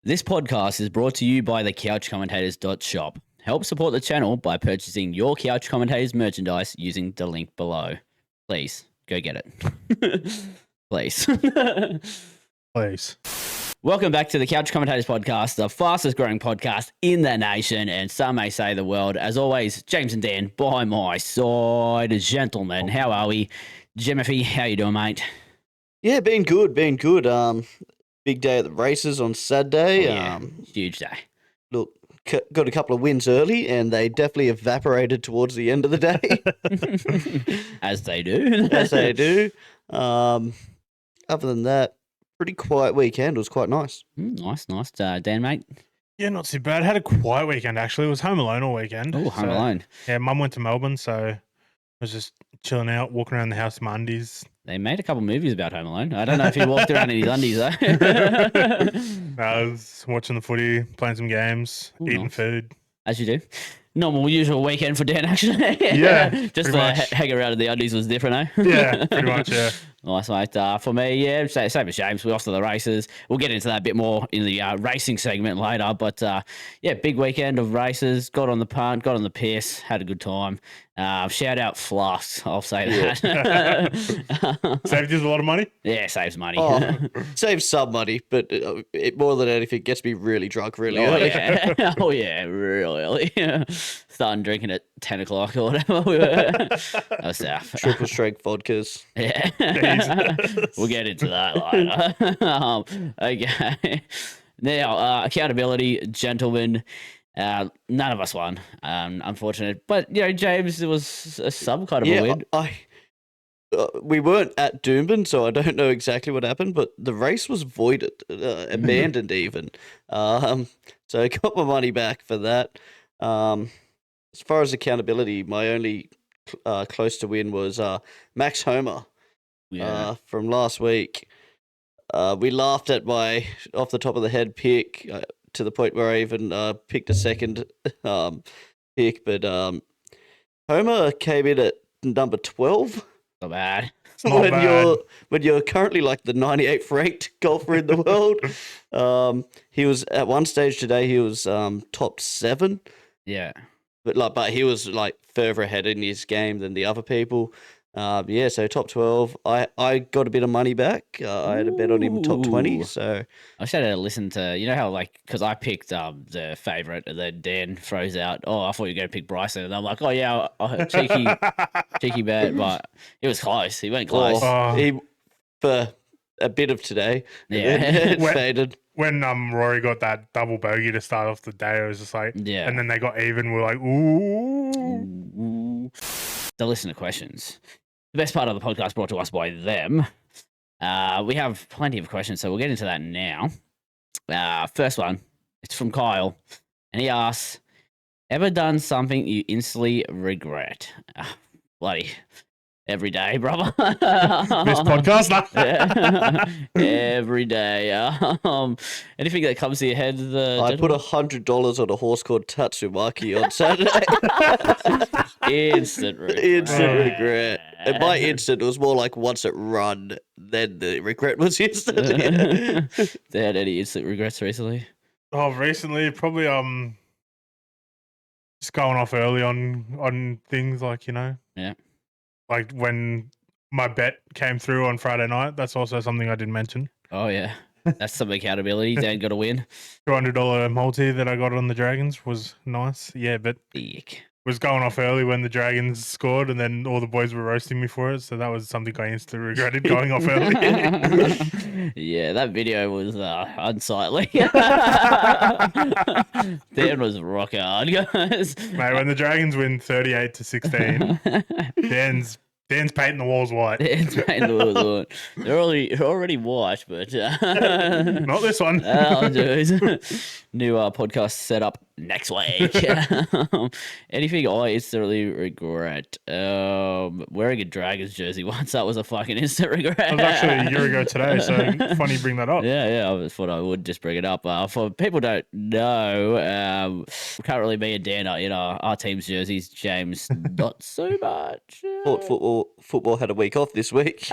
This podcast is brought to you by the couchcommentators.shop. Help support the channel by purchasing your Couch Commentators merchandise using the link below. Please, go get it. Please. Please. Welcome back to the Couch Commentators podcast, the fastest growing podcast in the nation, and some may say the world. As always, James and Dan by my side. Gentlemen, how are we? Jimothy, how you doing, mate? Yeah, been good. Big day at the races on Saturday. Oh, yeah. Huge day. Look, got a couple of wins early, and they definitely evaporated towards the end of the day. As they do. As they do. Other than that, pretty quiet weekend. It was quite nice. Nice. Dan, mate? Yeah, not too bad. Had a quiet weekend, actually. It was home alone all weekend. Oh, home alone. Yeah, Mum went to Melbourne, so I was just chilling out, walking around the house in my undies. They made a couple movies about Home Alone. I don't know if he walked around in his undies, though. I was watching the footy, playing some games, eating nice. food. As you do. Normal, usual weekend for Dan, actually. Yeah, just hang around in the undies was different, eh? Yeah, pretty much, yeah. Nice, mate. For me, yeah, same as James. We're off to the races. We'll get into that a bit more in the racing segment later. But, yeah, big weekend of races. Got on the punt, got on the piss, had a good time. Shout out Flasks, I'll say that. Saved you a lot of money? Yeah, saves money. Oh, saves some money, but it more than anything gets me really drunk really Oh, early. yeah. Oh, yeah, really early. Starting drinking at 10 o'clock or whatever we were. That was tough. Triple strength vodkas. Yeah. We'll get into that later. Okay. Now, accountability, gentlemen. None of us won, unfortunate. But, you know, James, it was some kind of a win. We weren't at Doomben, so I don't know exactly what happened, but the race was voided, abandoned even. So I got my money back for that. As far as accountability, my only close to win was Max Homer from last week. We laughed at my off the top of the head pick to the point where I even picked a second pick, but Homer came in at number 12. Not bad. When you're currently like the 98th ranked golfer in the world. He was at one stage today. He was top 7. Yeah. But he was like further ahead in his game than the other people. So top 12. I got a bit of money back. I had a bet on him top 20. So I just had to listen to, you know how, like, because I picked the favourite, and then Dan throws out, oh, I thought you were going to pick Bryson. And I'm like, oh, yeah, cheeky bet. But it was close. He went close. For a bit of today. Yeah. It faded. When Rory got that double bogey to start off the day, I was just like, yeah. And then they got even. We're like, ooh. The listener questions. The best part of the podcast brought to us by them. We have plenty of questions, so we'll get into that now. First one, it's from Kyle, and he asks, ever done something you instantly regret? Bloody every day, brother. This podcast? Every day. Anything that comes to your head? I put $100 on a horse called Tatsumaki on Saturday. Instant regret. And by instant, it was more like once it run, then the regret was instant. They had any instant regrets recently? Oh, recently, probably just going off early on things like, you know. Yeah. Like when my bet came through on Friday night, that's also something I didn't mention. Oh, yeah. That's some accountability. Dan got a win. $200 multi that I got on the Dragons was nice. Yeah, but was going off early when the Dragons scored, and then all the boys were roasting me for it. So that was something I instantly regretted, going off early. Yeah, that video was unsightly. Dan was rock hard, guys. Mate, when the Dragons win 38-16, Dan's painting the walls white. Dan's painting the walls white. They're already white, but not this one. New podcast setup next week. Anything I instantly regret? Wearing a Dragons jersey once, that was a fucking instant regret. It was actually a year ago today, so funny you bring that up. Yeah, I thought I would just bring it up. For people who don't know, currently me and Dan are in our team's jerseys. James, not so much. Football had a week off this week.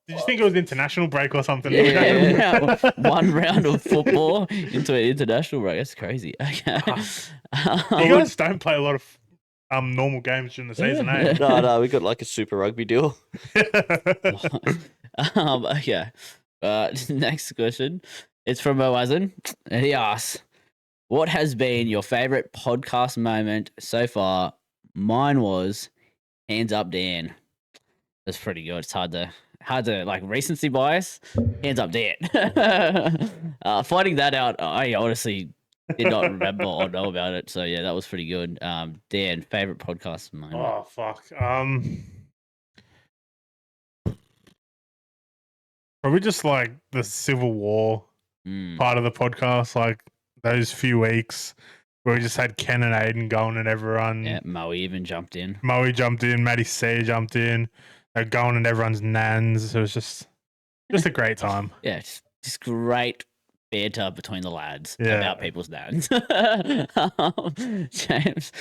Did you think it was international break or something? Yeah, one round of football into an international break. That's crazy. Okay. You guys don't play a lot of normal games during the season, eh? No, we got like a super rugby deal. Okay. Next question. It's from Moazen. And he asks, what has been your favorite podcast moment so far? Mine was Hands Up Dan. That's pretty good. It's hard to like recency bias. Hands Up Dan. Finding that out, I honestly did not remember or know about it. So yeah, that was pretty good. Dan, favorite podcast moment. Oh fuck. Probably just like the Civil War part of the podcast, like those few weeks where we just had Ken and Aiden going and everyone. Yeah, Moe even jumped in. Moe jumped in, Maddie C jumped in. They're going and everyone's nans. It was just a great time. Yeah, just great banter between the lads Yeah. about people's dads. James.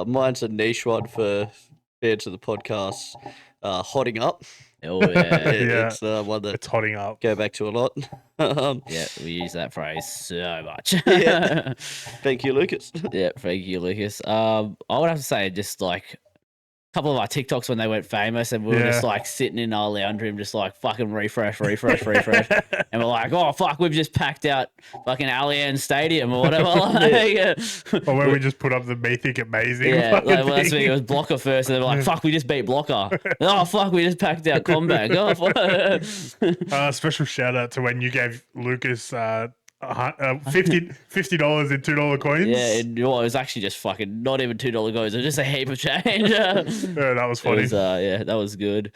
Mine's a niche one for fans of the podcast. Hotting up. Oh yeah. It's one that It's hotting up. go back to a lot. Yeah, we use that phrase so much. Yeah. Thank you, Lucas. Yeah, thank you, Lucas. I would have to say just like a couple of our TikToks when they went famous and we were just like sitting in our lounge room just like fucking refresh. And we're like, oh fuck, we've just packed out fucking Allianz Stadium or whatever. Or when we just put up the Mythic Amazing. Yeah, like, well, that's when it was Blocker first, and they were like, "Fuck, we just beat Blocker." Oh fuck, we just packed out Combat. Oh, fuck. Special shout out to when you gave Lucas $50 in $2 coins. Yeah, it was actually just fucking not even $2 coins. It was just a heap of change. Yeah, that was funny. Yeah, that was good.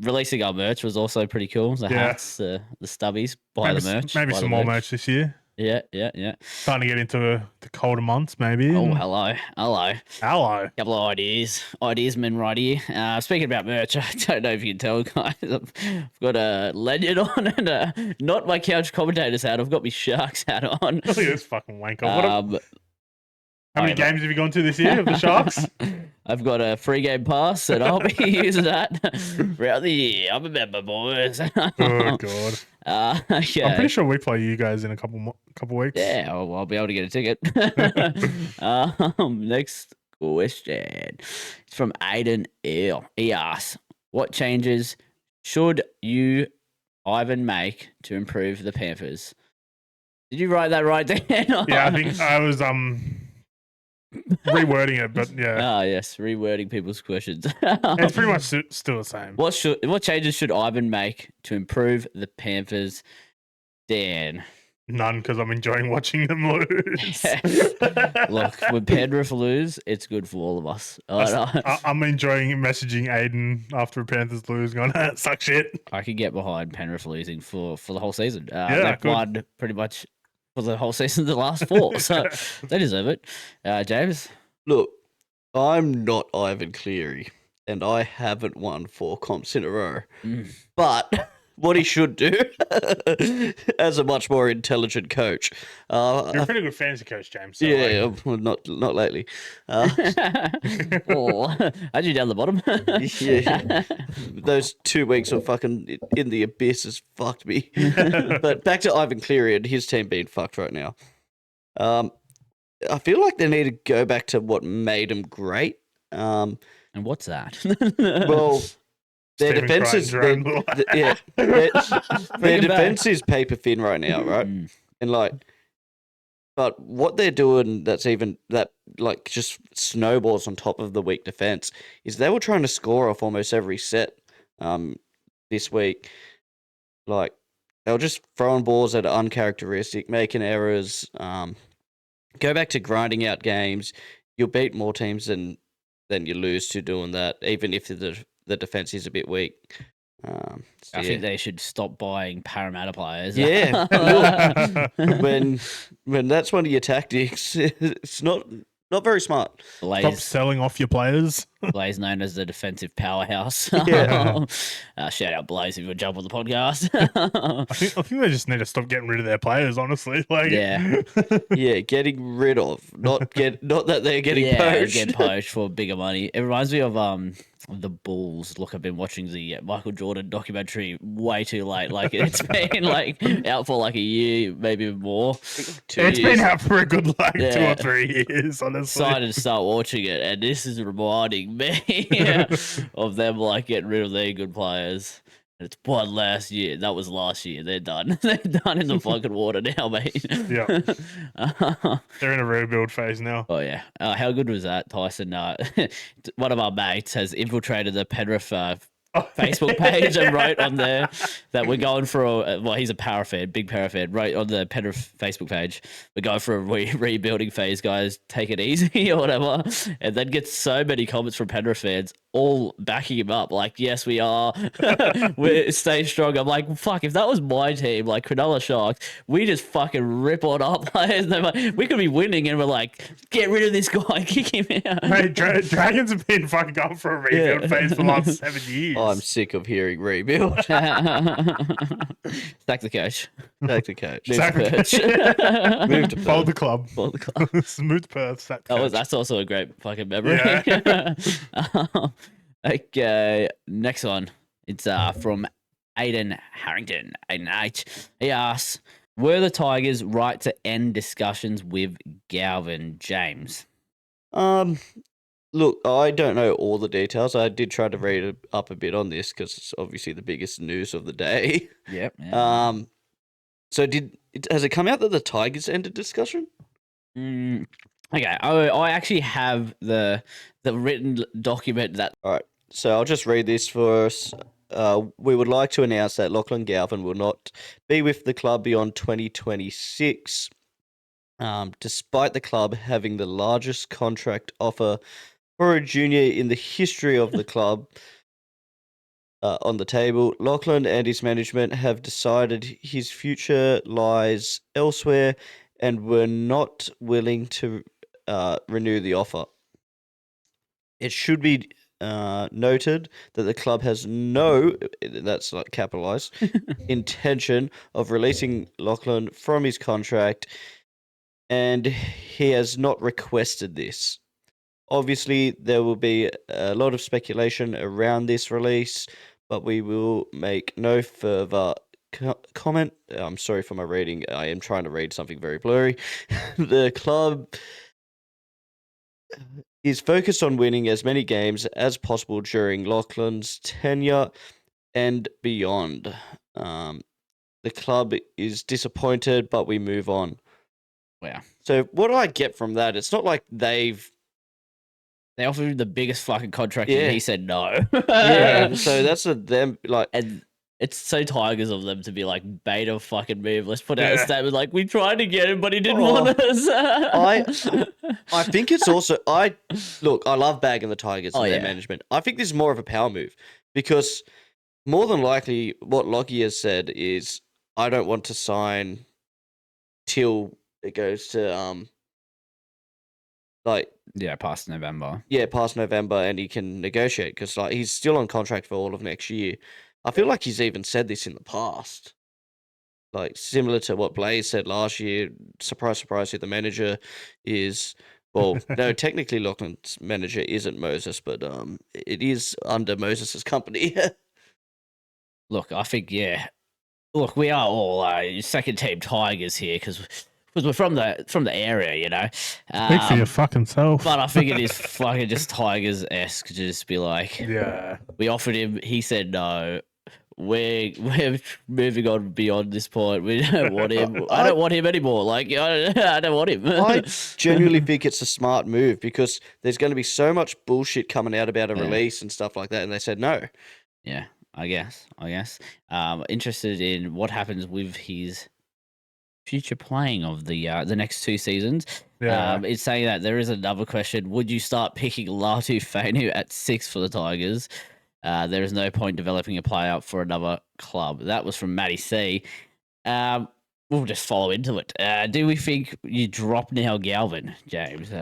Releasing our merch was also pretty cool. The hats, the stubbies, buy the merch. Maybe some more merch this year. Yeah. Starting to get into the colder months, maybe. Oh, hello. Couple of ideas, men, right here. Speaking about merch, I don't know if you can tell, guys. I've got a lanyard on and not my couch commentators hat. I've got my Sharks hat on. Look at this fucking wanker. How many games have you gone to this year of the Sharks? I've got a free game pass and I'll be using that throughout the year. I'm a member, boys. Oh, God. Yeah. I'm pretty sure we play you guys in a couple weeks. Yeah, I'll be able to get a ticket. Next question. It's from Aiden L. He asks, what changes should you, Ivan, make to improve the Panthers? Did you write that right, Dan? Yeah, I think I was rewording it, but yeah. Ah, yes, rewording people's questions. It's pretty much still the same. What changes should Ivan make to improve the Dan? None, because I'm enjoying watching them lose. Look, when Penrith lose, it's good for all of us. I'm enjoying messaging Aiden after Panthers lose, going, suck shit. I could get behind Penrith losing for the whole season. Yeah, they've won pretty much for the whole season, the last 4, so they deserve it. James? Look, I'm not Ivan Cleary, and I haven't won 4 comps in a row. But what he should do, as a much more intelligent coach. You're a pretty good fantasy coach, James. So well, not lately. How'd you down the bottom? Yeah. Those 2 weeks of fucking in the abyss has fucked me. But back to Ivan Cleary and his team being fucked right now. I feel like they need to go back to what made them great. And what's that? Well, their defense is their defense is paper thin right now, right? And but what they're doing that just snowballs on top of the weak defense is they were trying to score off almost every set this week. Like they were just throwing balls that are uncharacteristic, making errors. Go back to grinding out games. You'll beat more teams than you lose to doing that, even if the defense is a bit weak. I think they should stop buying Parramatta players. Yeah, look, when that's one of your tactics, it's not very smart. Stop selling off your players. Blaze known as the defensive powerhouse. Yeah. Shout out Blaze if you would jump on the podcast. I think they just need to stop getting rid of their players. Honestly, like Yeah. Yeah, getting rid of, not that they're getting poached. Get poached for bigger money. It reminds me of the Bulls. Look, I've been watching the Michael Jordan documentary way too late. Like it's been like out for like a year, maybe more. 2 It's years. been out for a good 2 Yeah. or 3 years. Honestly, Decided to start watching it, and this is reminding me of them like getting rid of their good players. And it's one last year. That was last year. They're done. They're done in the fucking water now, mate. Yeah. They're in a rebuild phase now. Oh yeah, how good was that, Tyson? One of our mates has infiltrated the Penrith Facebook page and wrote on there that we're going for well, he's a Para fan, big Para fan, wrote on the Penrith Facebook page, we're going for a rebuilding phase, guys, take it easy or whatever, and then gets so many comments from Penrith fans all backing him up, like, yes, we are, we stay strong. I'm like, fuck, if that was my team, like Cronulla Sharks, we just fucking rip on our players. They're like, we could be winning and we're like, get rid of this guy, kick him out. Mate, Dragons have been fucking going for a rebuild phase for the last 7 years. I'm sick of hearing rebuild. Stack the coach. Take the coach. Move Sack to the Perth. Move to Fold Perth. the club. Fold the club. Smooth Perth. Sack the coach. That's also a great fucking memory. Yeah. Okay, next one. It's from Aiden Harrington, Aiden H. He asks, were the Tigers right to end discussions with Galvin, James? Look, I don't know all the details. I did try to read up a bit on this because it's obviously the biggest news of the day. Yep. So has it come out that the Tigers ended discussion? Okay, I actually have the written document that. All right. So I'll just read this for us. We would like to announce that Lachlan Galvout will not be with the club beyond 2026, despite the club having the largest contract offer for a junior in the history of the club on the table. Lachlan and his management have decided his future lies elsewhere and were not willing to renew the offer. It should be noted that the club has no, that's like capitalized, intention of releasing Lachlan from his contract, and he has not requested this. Obviously, there will be a lot of speculation around this release, but we will make no further comment. I'm sorry for my reading. I am trying to read something very blurry. The club is focused on winning as many games as possible during Lachlan's tenure and beyond. The club is disappointed, but we move on. Wow. So what do I get from that? It's not like they offered him the biggest fucking contract Yeah. and he said no. yeah. So that's them like. And it's so Tigers of them to be like, beta fucking move. Let's put out a Yeah. statement like, we tried to get him, but he didn't Oh, want us. I think it's also I love bagging the Tigers and Oh, their yeah. management. I think this is more of a power move because more than likely what Lockie has said is I don't want to sign till it goes to Yeah, past November. past November and he can negotiate because like he's still on contract for all of next year. I feel like he's even said this in the past. Like similar to what Blaze said last year. Surprise, surprise, who the manager is. Well, no, technically Lachlan's manager isn't Moses, but it is under Moses's company. Look, I think, yeah. Look, we are all second team Tigers here because we're from the area, you know. Speak for your fucking self. But I think it is fucking just Tigers-esque to just be like, Yeah. we offered him, he said no. We're moving on beyond this point. We don't want him. I don't want him anymore. Like, I don't want him. I genuinely think it's a smart move because there's going to be so much bullshit coming out about a release and stuff like that, and they said no. Yeah, I guess. Interested in what happens with his future playing of the next 2 seasons. Yeah. It's saying that there is another question. Would you start picking Latu Fainu at 6 for the Tigers? There is no point developing a player for another club. That was from Matty C. We'll just follow into it. Do we think you drop now Galvin, James?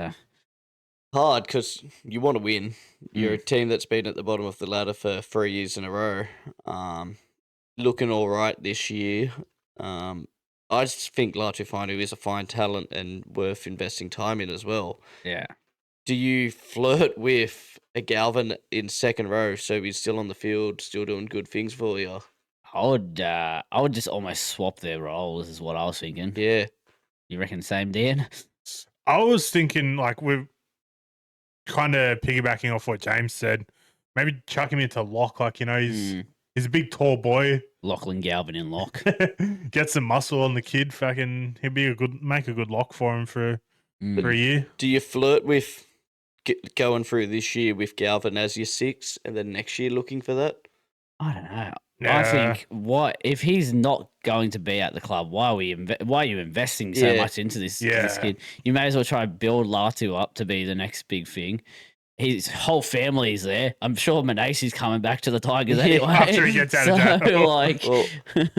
hard because you want to win. You're a team that's been at the bottom of the ladder for 3 years in a row. Looking all right this year. I just think Latu is a fine talent and worth investing time in as well. Yeah. Do you flirt with a Galvin in second row so he's still on the field, still doing good things for you? I would just almost swap their roles, is what I was thinking. Yeah. You reckon same, Dan? I was thinking like we're kind of piggybacking off what James said. Maybe chuck him into lock. Like, you know, he's a big tall boy. Lachlan Galvout in lock. Get some muscle on the kid. Fucking, he'd be make a good lock for him for a year. Do you flirt with going through this year with Galvin as your 6 and then next year looking for that? I don't know. I think if he's not going to be at the club, why are you investing so much into this kid? You may as well try and build Latu up to be the next big thing. His whole family's there. I'm sure Manasseh's coming back to the Tigers anyway. After he gets out of jail. Like, well,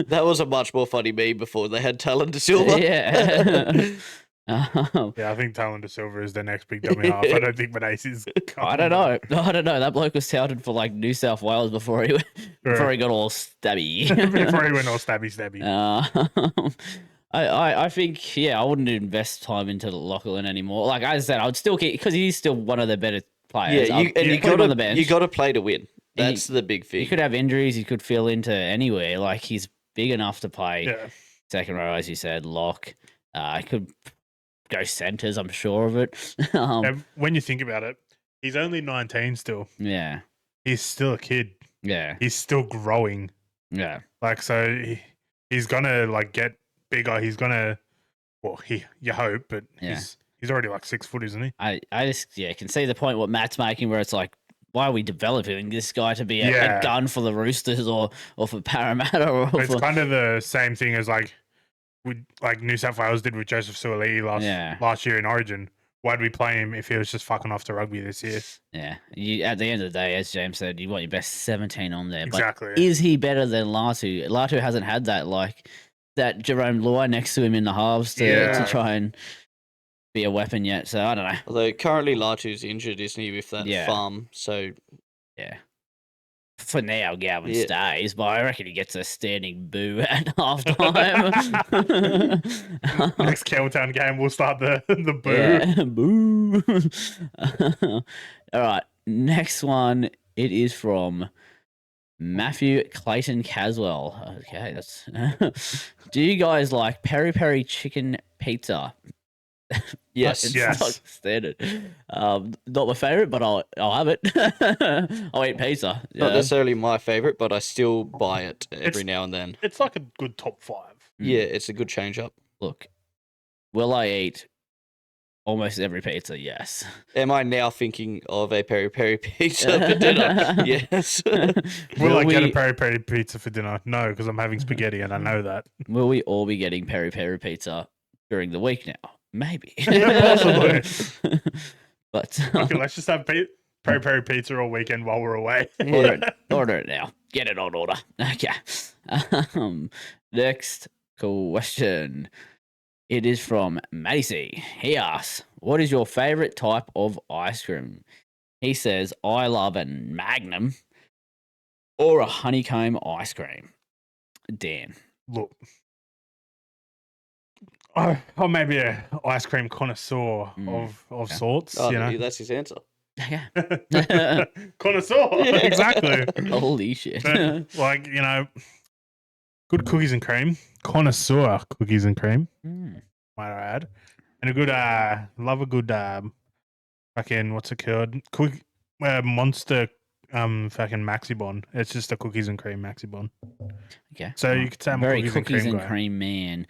that was a much more funny meme before they had Talon De Silva. Yeah. Yeah, I think Talon De Silva is the next big dummy half. I don't think Manasseh's. I don't know. That bloke was touted for like New South Wales before he got all stabby. Before he went all stabby. I think I wouldn't invest time into Lachlan anymore. Like I said, I would still keep because he's still one of the better players. Yeah, you got to play to win. That's the big thing. He could have injuries. He could fill into anywhere. Like he's big enough to play second row, as you said. Lock. I could go centers. I'm sure of it. When you think about it, he's only 19 still. Yeah, he's still a kid. Yeah, he's still growing. Yeah, like so he's gonna like get bigger. He's gonna, you hope, but he's already like 6 foot, isn't he? I just can see the point what Matt's making, where it's like, why are we developing this guy to be a gun for the Roosters or for Parramatta? It's kind of the same thing as like New South Wales did with Joseph Suaalii last year in Origin. Why'd we play him if he was just fucking off to rugby this year? Yeah, at the end of the day, as James said, you want your best 17 on there. Exactly. But is he better than Latu? Latu hasn't had that Jerome Luai next to him in the halves to try and be a weapon yet. So I don't know. Although currently Latu's injured, isn't he, with that thumb? So yeah. For now, Galvin stays, but I reckon he gets a standing boo at halftime. Next Campbelltown game, we'll start the boo. Yeah, boo. All right, next one. It is from Matthew Clayton Caswell. Okay, that's. Do you guys like peri peri chicken pizza? Yes. Not standard. Not my favorite, but I'll have it. I'll eat pizza. Not necessarily my favorite, but I still buy it every now and then. It's like a good top 5. Yeah, it's a good change up. Look, will I eat almost every pizza? Yes. Am I now thinking of a peri peri pizza for dinner? Yes. Will I get a peri peri pizza for dinner? No, because I'm having spaghetti and I know that. Will we all be getting peri peri pizza during the week now? Maybe. Possibly. But okay, let's just have peri peri pizza all weekend while we're away. Order it now. Get it on order. Okay. Next question. It is from Macy. He asks, what is your favorite type of ice cream? He says, I love a Magnum or a honeycomb ice cream. Dan. Look. Oh, maybe a ice cream connoisseur of sorts. Oh, you know? that's his answer. Yeah. Connoisseur. Yeah. Exactly. Holy shit. But, like, you know, good cookies and cream. Connoisseur cookies and cream. Might I add. And a good, love a good, fucking, what's it called? Monster, fucking Maxibon. It's just a cookies and cream Maxibon. Okay. So you could say I'm very cookies and cream man.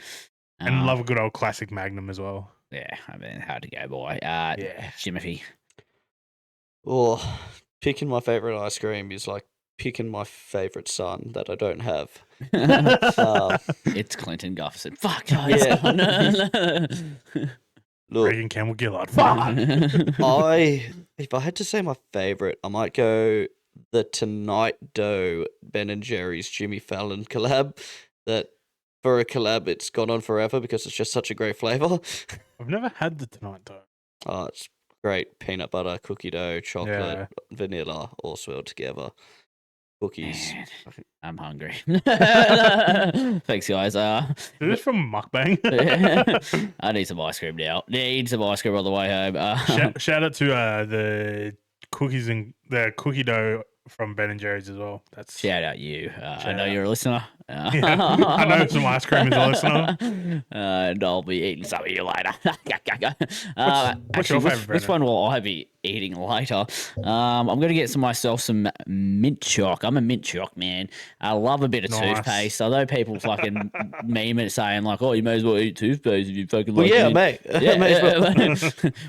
And love a good old classic Magnum as well. Yeah, I mean, hard to go by. Jimothy. Oh, picking my favorite ice cream is like picking my favorite son that I don't have. It's Clinton Gufferson. Fuck. Look, Reagan Campbell Gillard. Fuck. If I had to say my favorite, I might go the Tonight Dough Ben and Jerry's Jimmy Fallon collab. That for a collab, it's gone on forever because it's just such a great flavor. I've never had the Tonight Dough. Oh, it's Great peanut butter, cookie dough, chocolate, vanilla, all swirled together. Cookies. Man, I'm hungry. Thanks, guys. Is this from Mukbang? I need some ice cream now. Need some ice cream on the way home. Shout out to the cookies and the cookie dough from Ben and Jerry's as well. That's Shout out you. I know you're a listener. yeah, I know some ice cream is a listener. And I'll be eating some of you later. What's your favourite, which one will I be eating later? I'm going to get myself some mint choc. I'm a mint choc man. I love a bit of toothpaste. I know people fucking meme it saying like, oh, you may as well eat toothpaste if you fucking like mint. Mate. Yeah,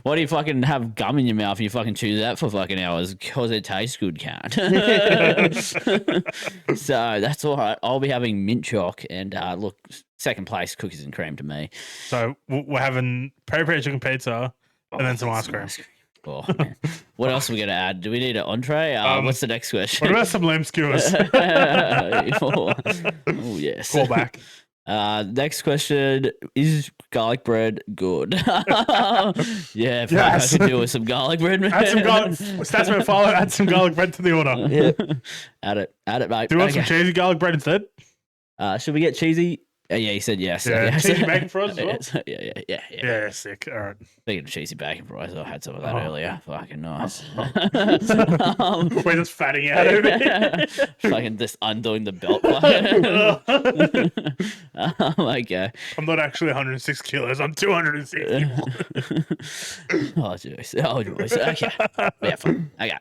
why do you fucking have gum in your mouth and you fucking chew that for fucking hours? Because it tastes good, cunt. So that's all right. I'll be having mint choc and look, second place cookies and cream to me. So we're having peri chicken pizza and then some ice cream. Oh, man. What else are we going to add? Do we need an entree? What's the next question? What about some lamb skewers? Oh, yes. Call back. Next question, is garlic bread good? Yeah, Yes. I could do with some garlic bread, man. Add some garlic. Stats follow. Add some garlic bread to the order. Yeah. Add it, mate. Do you want some cheesy garlic bread instead? Should we get cheesy? Yeah, he said yes. Yeah, yes. cheesy bacon fries as well? Yeah. Yeah, sick. All right. Speaking of cheesy bacon fries, I had some of that earlier. Fucking nice. We're just fatting out over here. Fucking just undoing the belt. Okay. I'm not actually 106 kilos. I'm 260. Oh, jeez. Okay. We have fun. Okay.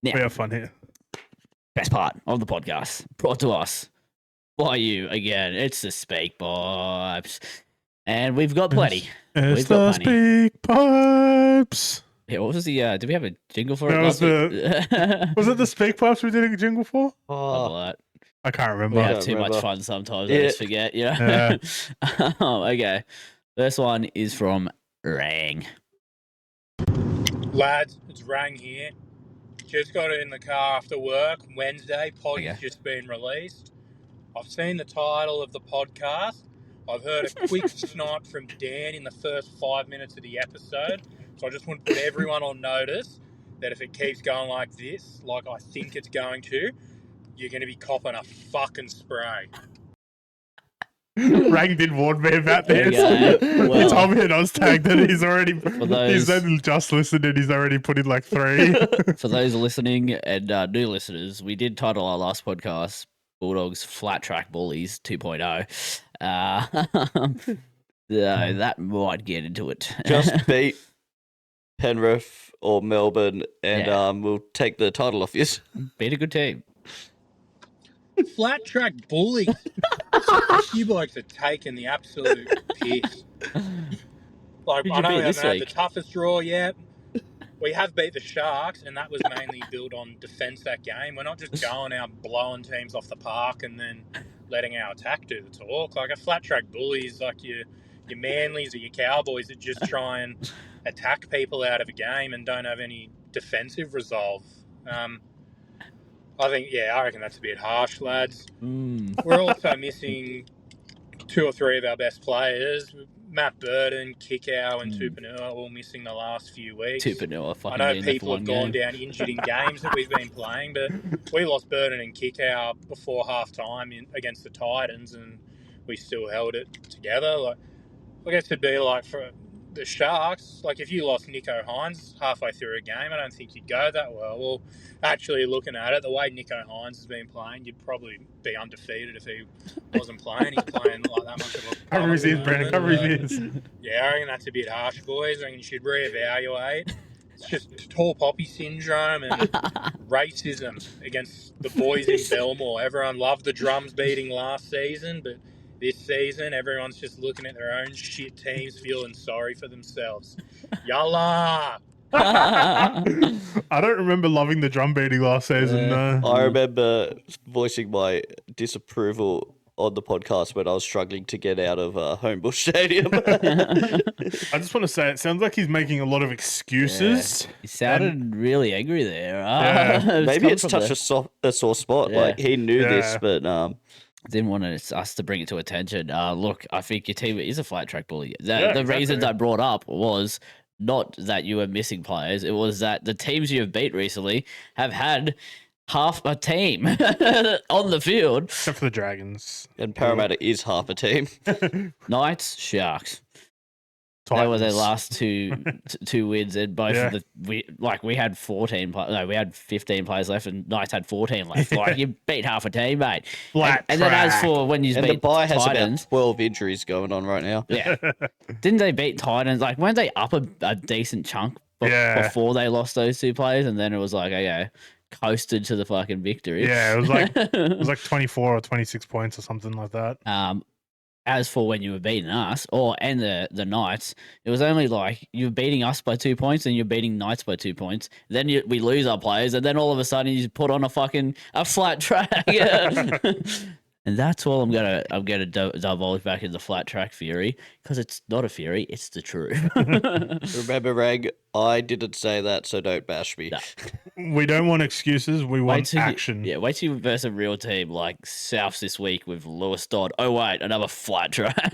Now, We have fun here. best part of the podcast brought to us by you again. It's the Speak Pipes. And we've got plenty. It's We've got the plenty. Speak Pipes. Yeah, what was the, did we have a jingle for That it? was Was it the Speak Pipes we did a jingle for? Oh, I can't We remember. have too much remember. fun sometimes. I Yeah. just forget, you know? Okay. First one is from Rang. Lads, it's Rang here. Just got it in the car after work. Wednesday, pod has Okay. just been released. I've seen the title of the podcast. I've heard a quick snipe from Dan in the first 5 minutes of the episode. So I just want to put everyone on notice that if it keeps going like this, like I think it's going to, you're going to be copping a fucking spray. Rang did warn me about this. Okay. He Well, told me in Oztag that he's already those- he's only just listened and he's already put in like 3. for those listening and new listeners, we did title our last podcast Bulldogs Flat Track Bullies 2.0. That might get into it. just beat Penrith or Melbourne, and Yeah. we'll take the title off you. Beat a good team. Flat track bullies. You blokes are taking the absolute piss. Like, Who'd I you know beat we this haven't had the week? toughest draw yet. We have beat the Sharks, and that was mainly built on defence that game. We're not just going out blowing teams off the park and then letting our attack do the talk. Like, a flat track bully is like your Manleys or your Cowboys that just try and attack people out of a game and don't have any defensive resolve. I reckon that's a bit harsh, lads. We're also missing 2 or 3 of our best players. Matt Burton, Kickow, and Tupanua all missing the last few weeks. Tupanua I fucking know being there for people one have gone game. down injured in games that we've been playing, but we lost Burton and Kickow before half time against the Titans, and we still held it together. Like, I guess it'd be like for the Sharks, like if you lost Nico Hines halfway through a game, I don't think you'd go that well. Well, actually looking at it, the way Nico Hines has been playing, you'd probably be undefeated if he wasn't playing. He's playing like that much of a Cover his ears, moment, Brandon. Cover his but, ears. yeah, I reckon that's a bit harsh, boys. I reckon you should reevaluate. It's just tall poppy syndrome and racism against the boys in Belmore. Everyone loved the drums beating last season, but this season everyone's just looking at their own shit teams, feeling sorry for themselves. Yalla! I don't remember loving the drum beating last season. No. I remember voicing my disapproval on the podcast when I was struggling to get out of Homebush Stadium. I just want to say, it sounds like he's making a lot of excuses. He sounded really angry there. Yeah. Maybe it's touched a sore spot. Yeah. Like he knew this, Yeah. but Didn't want us to bring it to attention. Look, I think your team is a flat track bully. The Yeah, reasons exactly. I brought up was not that you were missing players. It was that the teams you have beat recently have had half a team on the field. Except for the Dragons. And Parramatta is half a team. Knights, Sharks. Titans. They were their last two wins, and both Yeah. of we had 14. No, we had 15 players left, and Knights had 14 left. Like you beat half a team, mate. Flat And then as track. for when you And the beat bye has Titans, about 12 injuries going on right now. yeah, didn't they beat Titans? Like weren't they up a decent chunk Yeah. before they lost those two players, and then it was like okay, coasted to the fucking victory. Yeah, it was like 24 or 26 points or something like that. As for when you were beating us and the Knights, it was only like you were beating us by 2 points and you're beating Knights by 2 points. Then we lose our players, and then all of a sudden you just put on a flat track. And that's all I'm gonna divulge back in the flat track theory, because it's not a theory, it's the truth. Remember, Reg, I didn't say that, so don't bash me. No. We don't want excuses. We want action. Wait till you verse a real team like Souths this week with Lewis Dodd. Oh wait, another flat track.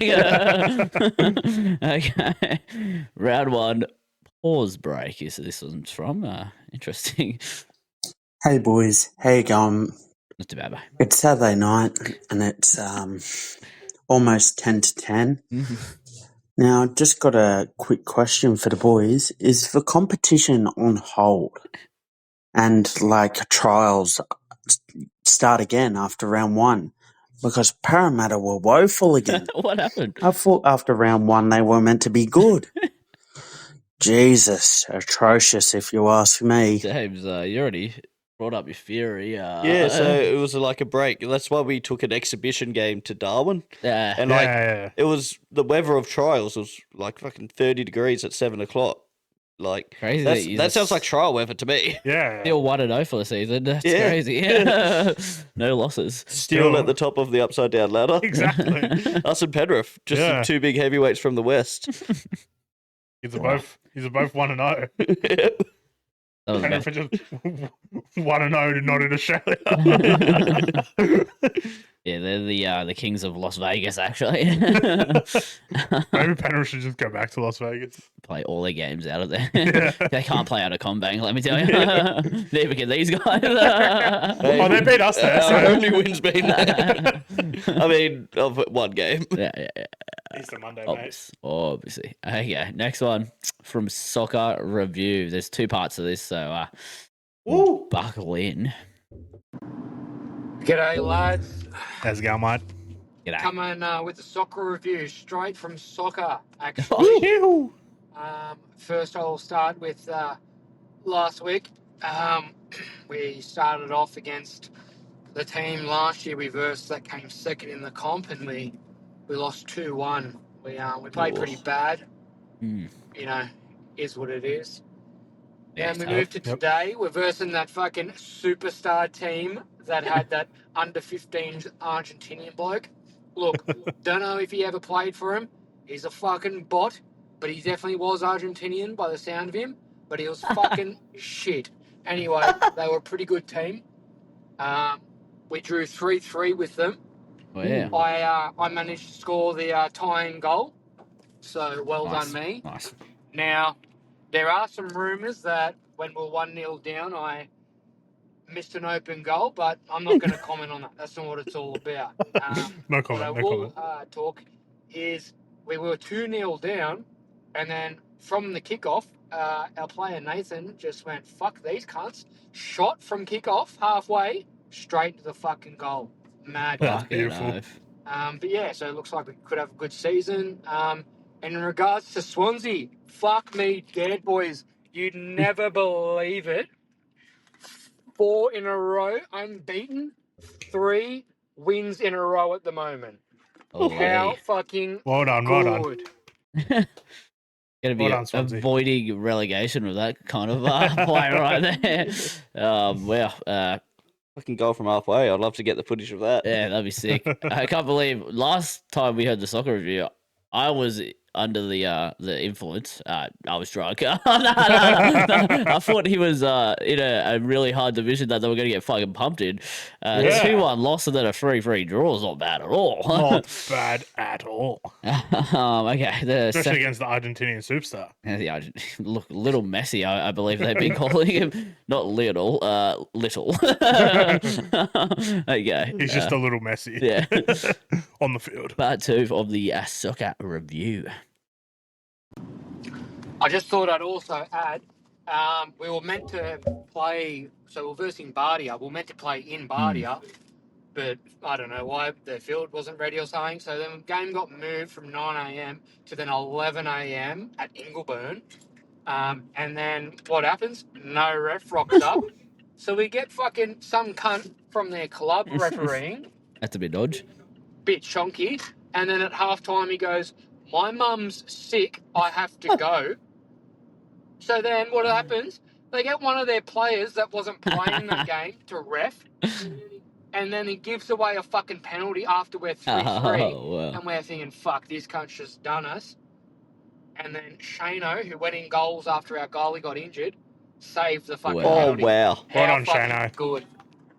Okay, round one. Pause break is this one's from. Interesting. Hey boys, how you going? Not too bad, mate. It's Saturday night and it's almost 10 to 10. Now, just got a quick question for the boys. Is the competition on hold and like trials start again after round one? Because Parramatta were woeful again. What happened? I thought after round one they were meant to be good. Jesus, atrocious if you ask me. James, you already brought up your theory. Yeah, so it was like a break. That's why we took an exhibition game to Darwin. And like Yeah. it was the weather of trials was like fucking 30 degrees at 7 o'clock. Like Crazy that sounds like trial weather to me. Yeah. still 1-0 for the season. That's Yeah. crazy. No losses. Still at the top of the upside down ladder. Exactly. Us and Penrith, just Yeah. two big heavyweights from the west. These are both 1-0. That was Penrith are just 1-0 not in Australia. Yeah, they're the kings of Las Vegas, actually. Maybe Penrith should just go back to Las Vegas. Play all their games out of there. Yeah. They can't play out of Combank, let me tell you. Neither can these guys. Oh, they beat us there. Our So. only win's been there. I mean, of one game. Yeah. Easter Monday, mate. Obviously. Okay, next one from Soccer Review. There's two parts of this, so buckle in. G'day, lads. How's it going, mate? G'day. Coming with the soccer review straight from soccer, actually. First, I'll start with last week. We started off against the team last year we versed that came second in the comp, and we lost 2-1. We played pretty bad. Mm. You know, is what it is. Yeah, And we tough. moved to today. We're versing that fucking superstar team that had that under 15s Argentinian bloke. Look, don't know if he ever played for him. He's a fucking bot, but he definitely was Argentinian by the sound of him. But he was fucking shit. Anyway, they were a pretty good team. We drew 3-3 with them. Wow. I managed to score the tying goal. So well Nice. done me. Nice. Now, there are some rumours that when we're 1-0 down, I missed an open goal, but I'm not going to comment on that. That's not what it's all about. No What I comment. will talk is we were 2-0 down, and then from the kickoff, our player Nathan just went, fuck these cunts, shot from kickoff halfway, straight into the fucking goal. Mad. That's Fucking beautiful. oath. But yeah, so it looks like we could have a good season. And in regards to Swansea, fuck me dead, boys. You'd never believe it. 4 in a row, unbeaten. 3 wins in a row at the moment. Holy. How fucking Well done, well done. good. Gonna be Well done, Swansea. avoiding relegation with that kind of play right there. Wow. Fucking goal from halfway. I'd love to get the footage of that. Yeah, that'd be sick. I can't believe last time we heard the soccer review, I was under the influence. I was drunk. No. I thought he was in a really hard division that they were going to get fucking pumped in. 2-1 loss and then a 3-3 draw is not bad at all. Not bad at all. Okay, Especially against the Argentinian superstar. Look, little Messi, I believe they've been calling him. Not little, little. Okay. He's just a little messy. Yeah. On the field. Part 2 of the soccer review. I just thought I'd also add, we were meant to play, so we're versing Bardia. We were meant to play in Bardia, but I don't know why the field wasn't ready or something. So then the game got moved from 9 a.m. to then 11 a.m. at Ingleburn. And then what happens? No ref rocks up. So we get fucking some cunt from their club refereeing. That's a bit dodge. Bit chonky. And then at halftime he goes, my mum's sick, I have to go. So then what happens? They get one of their players that wasn't playing that game to ref. And then he gives away a fucking penalty after we're 3-3. Oh, wow. And we're thinking, fuck, this cunt's just done us. And then Shano, who went in goals after our goalie got injured, saved the fucking Wow. Oh, penalty. wow. Well How done, fucking Shano. good.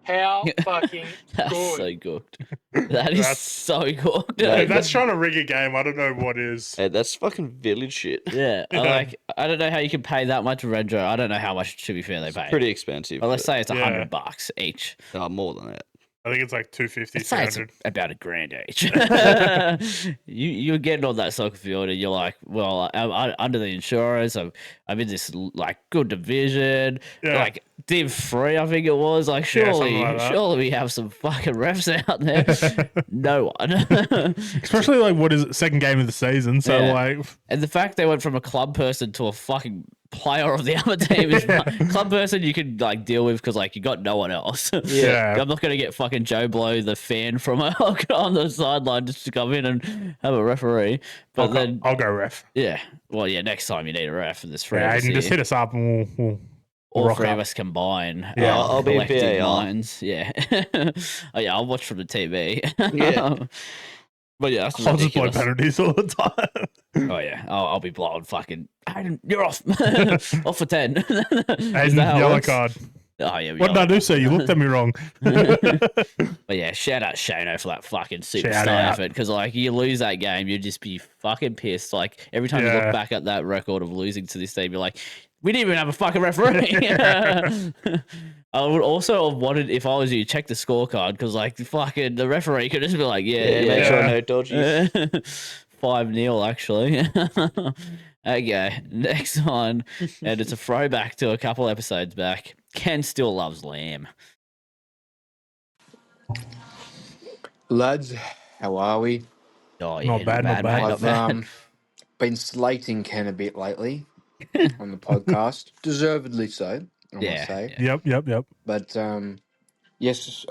How fucking That's good. so cooked. That is That's- so cooked. Yeah, If that's trying to rig a game, I don't know what is. Hey, that's fucking village shit. Yeah, I don't know how you can pay that much rent. I don't know how much, to be fair, they pay. Pretty expensive. Well, let's say it's Yeah. $100 each. More than that. I think it's like 250, Let's say it's 300. about $1,000 each. You're getting on that soccer field and you're like, well, I'm under the insurance. I'm in this like good division, Yeah. like Div 3, I think it was. Like, Yeah, surely, something like that. surely we have some fucking refs out there. No one. Especially like what is it, second game of the season. So Yeah. like, And the fact they went from a club person to a fucking player of the other team is club person you can like deal with because like you got no one else. Yeah. I'm not gonna get fucking Joe Blow the fan from on the sideline just to come in and have a referee. But then I'll go ref. yeah, well yeah, next time you need a ref and there's three Yeah, of us and just here. hit us up and we'll All rock three up. of us combine. Yeah, I'll be a collective VAR. minds. Yeah. Oh yeah, I'll watch from the TV. Yeah. But yeah, that's I'll just blow ridiculous. penalties all the time. Oh yeah, I'll be blowing fucking. Hayden, you're off. Off for 10. Is Hayden, that how it yellow works? card. Oh yeah. What did I do, sir? You looked at me wrong. But yeah, shout out Shano for that fucking Shout superstar out. effort because like you lose that game, you'd just be fucking pissed. Like every time you Yeah. look back at that record of losing to this team, you're like, we didn't even have a fucking referee. I would also have wanted, if I was you, check the scorecard because like fucking the referee could just be like, Yeah, yeah, make sure Yeah. no dodges. 5-0 actually. Okay, next one, and it's a throwback to a couple episodes back. Ken still loves lamb. Lads, how are we? Oh yeah, Not bad, not bad. mate, not I've bad. been slating Ken a bit lately on the podcast, deservedly so, I Yeah, must say. yeah. Yep. But yes,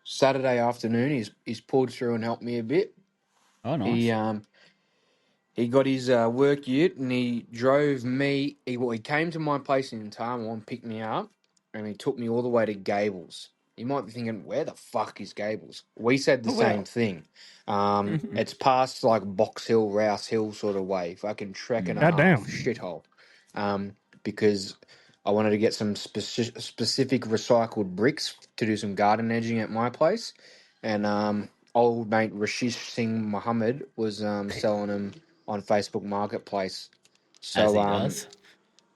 Saturday afternoon, he's pulled through and helped me a bit. Oh nice. He got his work ute and he drove me. He came to my place in Tarmore and picked me up, and he took me all the way to Gables. You might be thinking, where the fuck is Gables? We said the same thing. It's past like Box Hill, Rouse Hill sort of way. Fucking trek and a Goddamn. half shithole. Because I wanted to get some specific recycled bricks to do some garden edging at my place, and old mate Rashish Singh Muhammad was selling them on Facebook Marketplace. As So he does.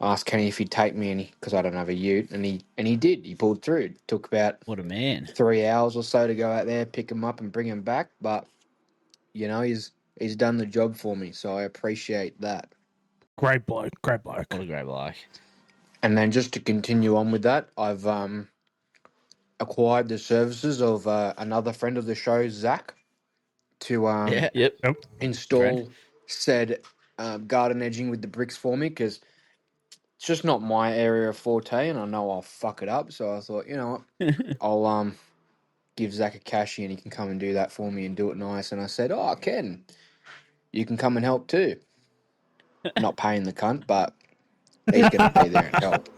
I asked Kenny if he'd take me, because I don't have a ute, and he did. He pulled through. It took about What a man. 3 hours or so to go out there, pick him up, and bring him back. But you know, he's done the job for me, so I appreciate that. Great bloke. Great bloke. What a great bloke. And then just to continue on with that, I've acquired the services of another friend of the show, Zach, to Yeah. Yep. install Friend. said garden edging with the bricks for me, because it's just not my area of forte, and I know I'll fuck it up. So I thought, you know what, I'll give Zach a cashy and he can come and do that for me and do it nice. And I said, oh, Ken, you can come and help too. Not paying the cunt, but he's going to be there and help.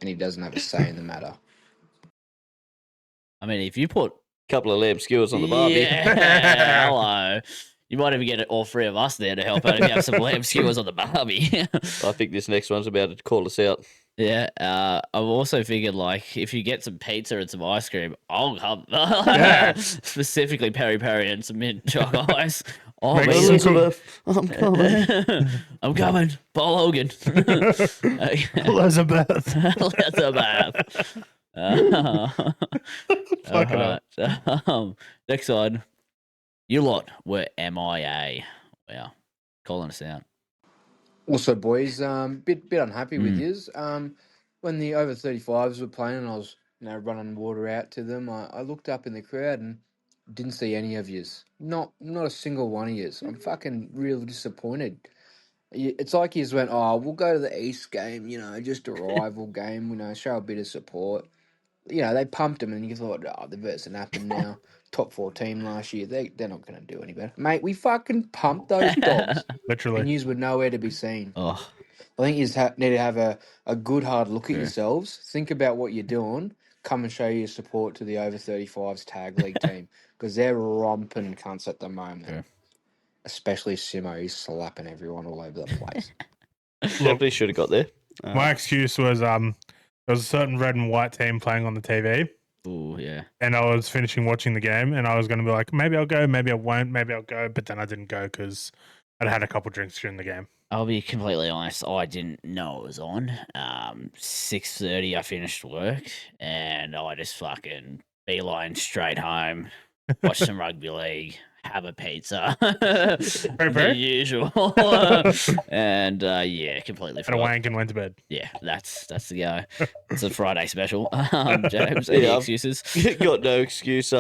And he doesn't have a say in the matter. I mean, if you put Couple of lamb skewers on the barbie. Yeah, hello. You might even get all three of us there to help out if you have some lamb skewers on the barbie. I think this next one's about to call us out. Yeah, I've also figured like if you get some pizza and some ice cream, I'll come. Yeah. Specifically peri peri and some mint chocolate ice. Oh, Make man. some Elizabeth, I'm coming. I'm coming, Paul Hogan. Elizabeth. Elizabeth. Fuck it Alright, next one. You lot were MIA. Wow, calling us out. Also, boys, bit unhappy with Mm. yous. When the over 35s were playing and I was running water out to them, I looked up in the crowd and didn't see any of yous. Not a single one of yous. I'm fucking real disappointed. It's like yous went, oh, we'll go to the East game, just a rival game, show a bit of support. They pumped them and you thought, oh, the version happened now. Top 4 team last year. They're not going to do any better. Mate, we fucking pumped those dogs. Literally. And yous were nowhere to be seen. Oh, I think you need to have a good hard look at Yeah. yourselves. Think about what you're doing. Come and show your support to the over 35s tag league team because they're romping cunts at the moment. Yeah. Especially Simo, he's slapping everyone all over the place. Definitely should have got there. My excuse was there was a certain red and white team playing on the TV, ooh, yeah. and I was finishing watching the game, and I was going to be like, maybe I'll go, maybe I won't, maybe I'll go, but then I didn't go because I'd had a couple drinks during the game. I'll be completely honest. I didn't know it was on. 6:30, I finished work, and I just fucking beeline straight home, watch some rugby league, have a pizza, the usual, and yeah, completely. Had a forgot. wank and went to bed. Yeah, that's the go. It's a Friday special. James, any Yeah. excuses? Got no excuse.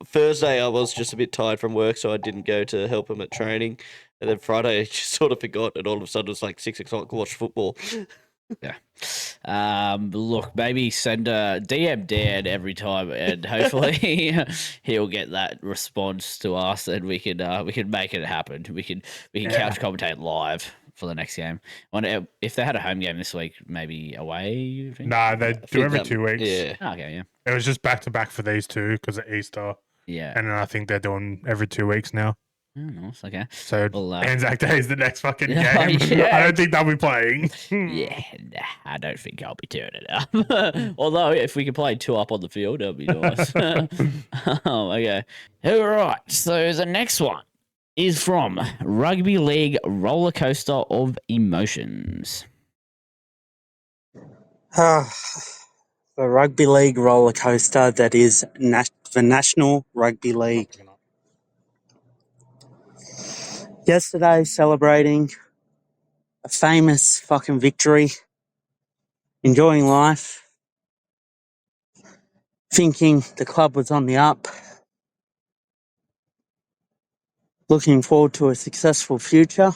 Thursday I was just a bit tired from work, so I didn't go to help him at training. And then Friday I just sort of forgot, and all of a sudden it was like 6 o'clock. Watch football. Look, maybe send a DM Dan every time, and hopefully he'll get that response to us, and we can make it happen. We can couch commentate live for the next game. Wonder if they had a home game this week, maybe away. You think? Nah, they I do think every that- 2 weeks. Yeah. Okay, yeah, It was just back to back for these two because of Easter, yeah. and then I think they're doing every 2 weeks now. Oh, nice. Okay. So Well, Anzac Day is the next fucking Yeah, game. yeah. I don't think they'll be playing. Yeah, nah, I don't think I'll be doing it up. Although, if we could play 2 up on the field, that'd be nice. Okay. All right. So the next one is from Rugby League Roller Coaster of Emotions. The rugby league roller coaster that is the National Rugby League. Yesterday, celebrating a famous fucking victory, enjoying life, thinking the club was on the up, looking forward to a successful future,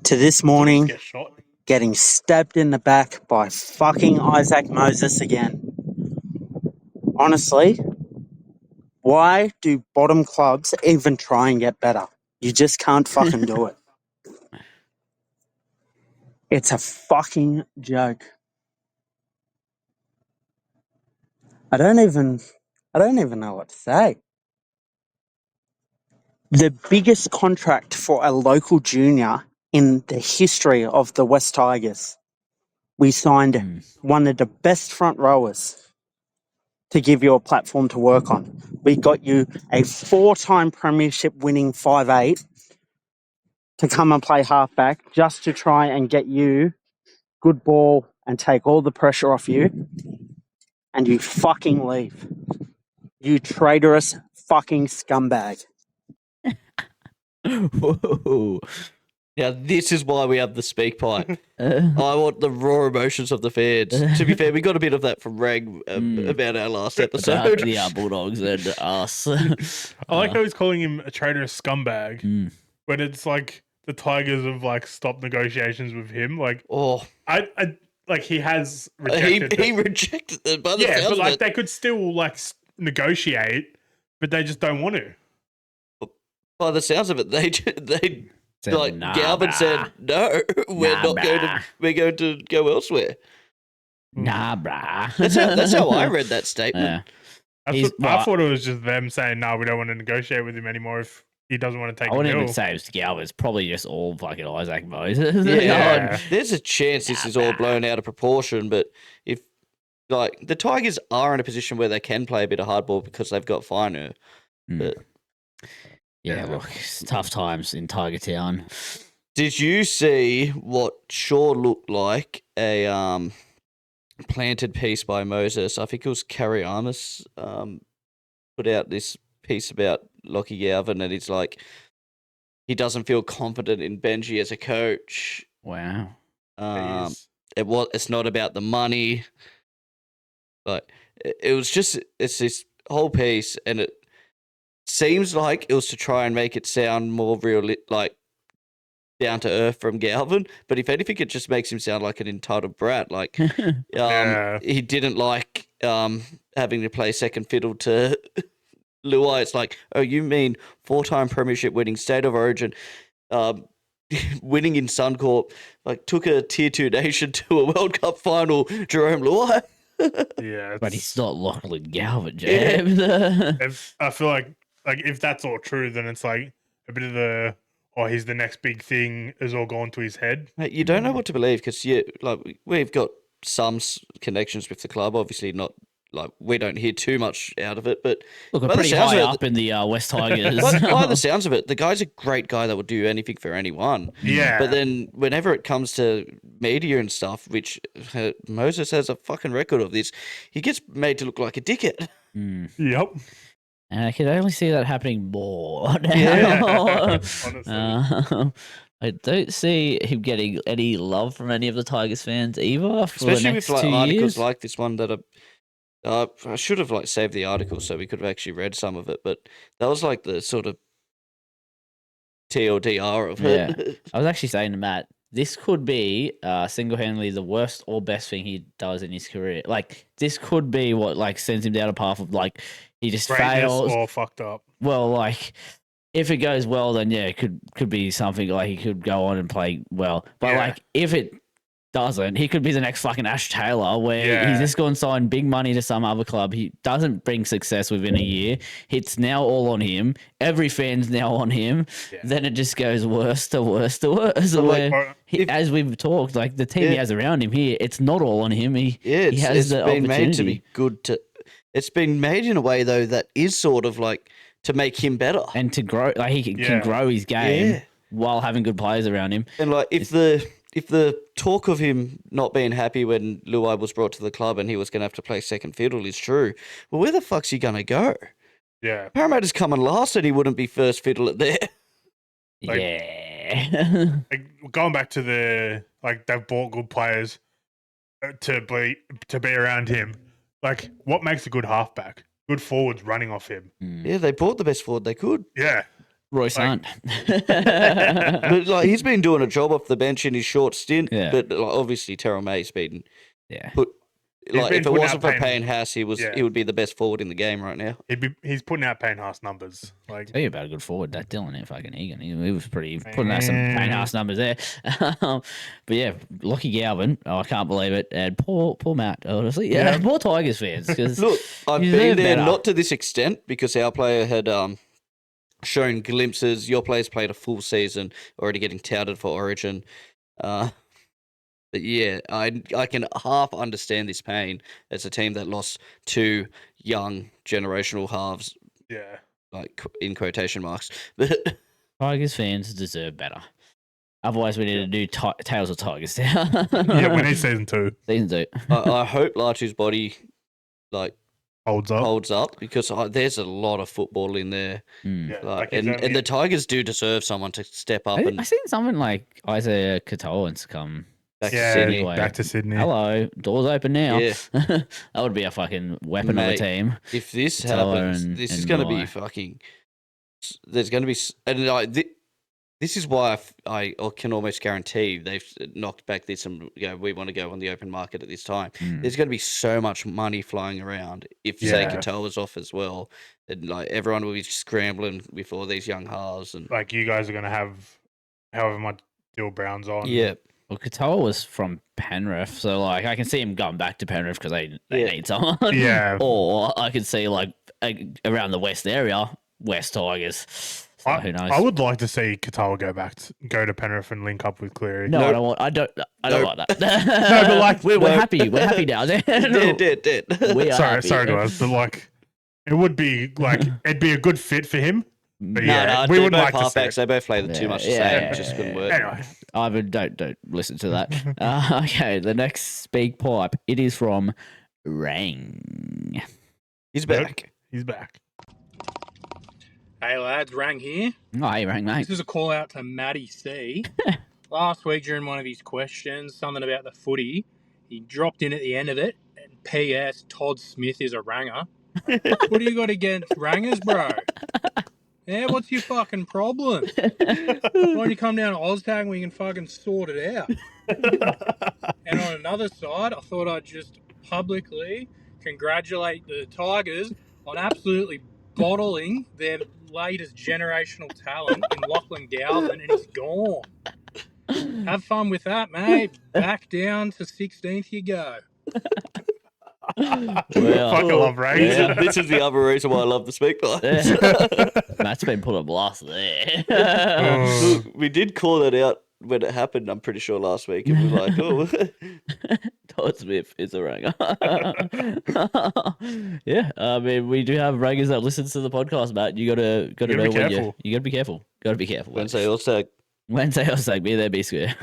to this morning Get shot. getting stabbed in the back by fucking Isaac Moses again. Honestly, why do bottom clubs even try and get better? You just can't fucking do it. It's a fucking joke. I don't even know what to say. The biggest contract for a local junior in the history of the West Tigers. We signed one of the best front rowers to give you a platform to work on. We got you a 4-time premiership winning 5'8" to come and play halfback just to try and get you good ball and take all the pressure off you. And you fucking leave. You traitorous fucking scumbag. Whoa. Now, this is why we have the speak pipe. I want the raw emotions of the fans. To be fair, we got a bit of that from Rag about our last About episode. the Bulldogs and us. I like how he's calling him a traitorous scumbag, but it's like the Tigers have like stopped negotiations with him. Like, Oh, I like he has rejected. he rejected it. By the Yeah, sounds but of like it. they could still like negotiate, but they just don't want to. By the sounds of it, they Said, like "Nah, Galvin brah. said, no, we're Nah, not going to. brah. We're going to go elsewhere. Nah, brah. That's how I read that statement. Yeah. I thought it was just them saying, "No, we don't want to negotiate with him anymore if he doesn't want to take." I wouldn't a even deal. say it was Galvin. It's probably just all fucking Isaac Moses. Yeah. There's a chance this is all blown out of proportion, but if like the Tigers are in a position where they can play a bit of hardball because they've got Finer. But Yeah, look, it's tough times in Tiger Town. did you see what sure looked like a planted piece by Moses? I think it was Carrie Armas put out this piece about Lachlan Galvout, and it's like he doesn't feel confident in Benji as a coach. Wow. It's not about the money. Like it's this whole piece, and it seems like it was to try and make it sound more real, like down to earth from Galvin. But if anything, it just makes him sound like an entitled brat. Like he didn't like having to play second fiddle to Luai. It's like, oh, you mean 4-time premiership winning, State of Origin, winning in Suncorp, like took a tier 2 nation to a World Cup final, Jerome Luai. Yeah, but he's not Lachlan Galvout, James. I feel like if that's all true, then it's like a bit of the he's the next big thing is all gone to his head. Mate, you don't know what to believe because we've got some connections with the club. Obviously, not like we don't hear too much out of it, but look, we're pretty high up in the West Tigers. By the sounds of it, the guy's a great guy that would do anything for anyone. Yeah, but then whenever it comes to media and stuff, which Moses has a fucking record of this, he gets made to look like a dickhead. Yep. And I can only see that happening more now. Yeah, honestly. I don't see him getting any love from any of the Tigers fans either. Especially with articles like this one that are. I should have saved the article so we could have actually read some of it, but that was like the sort of TLDR of it. Yeah. I was actually saying to Matt, this could be single-handedly the worst or best thing he does in his career. Like, this could be what sends him down a path of he just fails or fucked up. Well, if it goes well, then yeah, it could be something he could go on and play well. But if it doesn't, he could be the next fucking Ash Taylor, where he's just gone sign big money to some other club. He doesn't bring success within a year. It's now all on him. Every fan's now on him. Yeah. Then it just goes worse to worse to worse. As we've talked, the team he has around him here, it's not all on him. He has the been opportunity. Made to be good to. It's been made in a way though that is sort of to make him better and to grow. He can grow his game while having good players around him. And if the talk of him not being happy when Luai was brought to the club and he was going to have to play second fiddle is true, well, where the fuck's he going to go? Yeah. Parramatta's coming last and he wouldn't be first fiddle at there. Going back to they've bought good players to be around him. What makes a good halfback? Good forwards running off him. Yeah, they bought the best forward they could. Yeah. Royce Hunt. But he's been doing a job off the bench in his short stint. Yeah. But obviously Terrell May's been put. If it wasn't for Payne Haas, he would be the best forward in the game right now. He's putting out Payne Haas numbers. Tell you about a good forward, that Dylan fucking Egan. He was pretty putting out some Payne Haas numbers there. But yeah, Lachlan Galvout. I can't believe it. And poor Matt, honestly. Yeah, poor Tigers fans. Look, I've been there not to this extent because our player had shown glimpses. Your player's played a full season, already getting touted for Origin. But yeah, I can half understand this pain as a team that lost 2 young generational halves. Yeah. In quotation marks. But Tigers fans deserve better. Otherwise, we need to do Tales of Tigers now. Yeah, we need season 2. Season 2. I hope Lachu's body holds up because there's a lot of football in there. Yeah, and the Tigers do deserve someone to step up. I seen something like Isaiah Katoan's come back to Sydney. Back to Sydney. Hello, doors open now. Yeah. That would be a fucking weapon of a team. If this happens, this is going to be fucking. There's going to be, and this is why I can almost guarantee they've knocked back this and we want to go on the open market at this time. There's going to be so much money flying around if say Katoa was off as well, and everyone will be scrambling with all these young halves and you guys are going to have however much Dill Brown's on. Yeah. Well, Katoa was from Penrith, so like I can see him going back to Penrith because they Yeah. need someone. Yeah. Or I could see like around the West area, West Tigers. So who knows? I would like to see Katoa go to Penrith and link up with Cleary. No, Nope. I don't Nope. like that. No, but like we're happy. We're happy now. Did. We are sorry, happy. guys, but like it would be like it'd be a good fit for him. But No, yeah, no, we they're would both like to see halfbacks. it. They both play too much the same. It just couldn't work. Anyway, Ivan, don't listen to that. Okay, the next speak pipe. It is from Rang. He's back. he's back. Hey lads, Rang here. Oh, hey, Rang, mate. This is a call out to Matty C. Last week during one of his questions, something about the footy, he dropped in at the end of it, and P.S. Todd Smith is a ranger. What do you got against rangers, bro? Yeah, what's your fucking problem? Why don't you come down to OzTag and we can fucking sort it out? And on another side, I thought I'd just publicly congratulate the Tigers on absolutely bottling their latest generational talent in Lachlan Galvout, and he's gone. Have fun with that, mate. Back down to 16th you go. Well, Fucking love Ray. Yeah. This is the other reason why I love the speak pipes. Matt's been put on blast there. Look, we did call that out when it happened, I'm pretty sure, last week. It was like, oh. Todd Smith is a ranger. Yeah, I mean, we do have rangers that listen to the podcast, Matt. You gotta You gotta know be when careful. you gotta be careful. Gotta be careful. Wednesday, also. Wednesday, I'll say, be there, be square.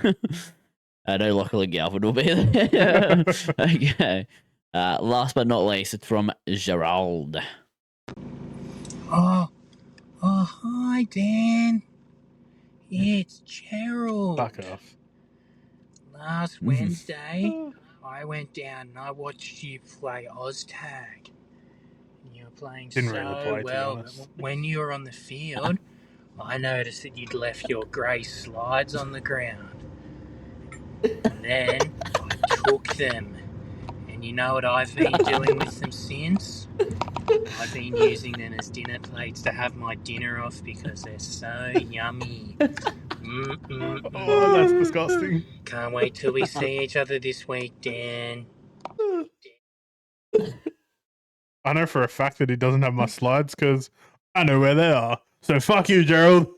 I know Lachlan Galvout will be there. Okay. Last but not least, it's from Gerald. Oh, hi, Dan. It's Gerald. Fuck off. Last Wednesday, I went down and I watched you play OzTag. You were playing Didn't so really play, to be well, but honest. when you were on the field, I noticed that you'd left your grey slides on the ground. And then I took them. And you know what I've been doing with them since? I've been using them as dinner plates to have my dinner off because they're so yummy. Oh, that's disgusting. Can't wait till we see each other this week, Dan. I know for a fact that he doesn't have my slides because I know where they are. So fuck you, Gerald.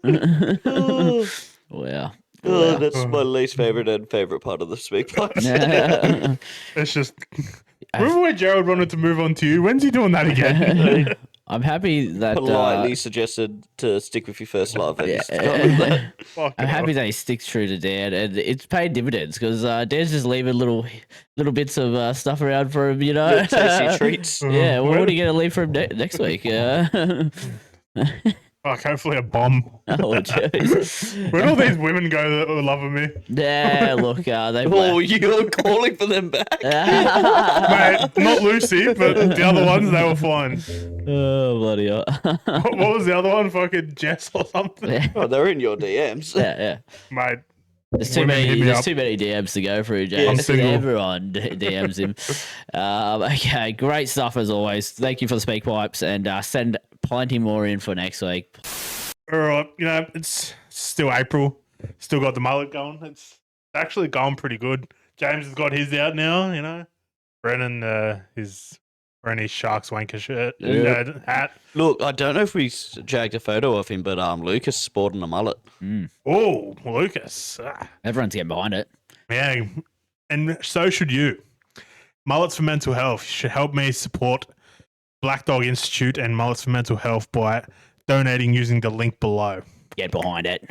Well. Oh, that's my least favourite and favourite part of the speak pipes. It's just. Remember when Gerald wanted to move on to you? When's he doing that again? I'm happy that Politely suggested to stick with your first love. And Fuck I'm it happy off. that he sticks true to Dan, and it's paid dividends because Dan's just leaving little bits of stuff around for him, you know. tasty treats. Yeah, well, what are you going to leave for him next week? Fuck, hopefully a bomb. Oh, jeez. Where'd all these women go that were loving me? Yeah, look, they Oh, you're calling for them back? Mate, not Lucy, but the other ones, they were fine. Oh, bloody hell. What was the other one? Fucking Jess or something? Yeah, Oh, they're in your DMs. yeah. Mate, There's too women hit many. me There's up. too many DMs to go through, I'm James. single. Everyone DMs him. Okay, great stuff as always. Thank you for the speak pipes, and send plenty more in for next week. all right, you know, it's still April. Still got the mullet going. It's actually going pretty good. James has got his out now, you know. Brennan is wearing his Sharks wanker shirt, Yep. hat. Look, I don't know if we jagged a photo of him, but Lucas sporting a mullet. Oh, Lucas. Everyone's getting behind it. Yeah, and so should you. Mullets for Mental Health should help me support Black Dog Institute and Mullets for Mental Health by donating using the link below. Get behind it.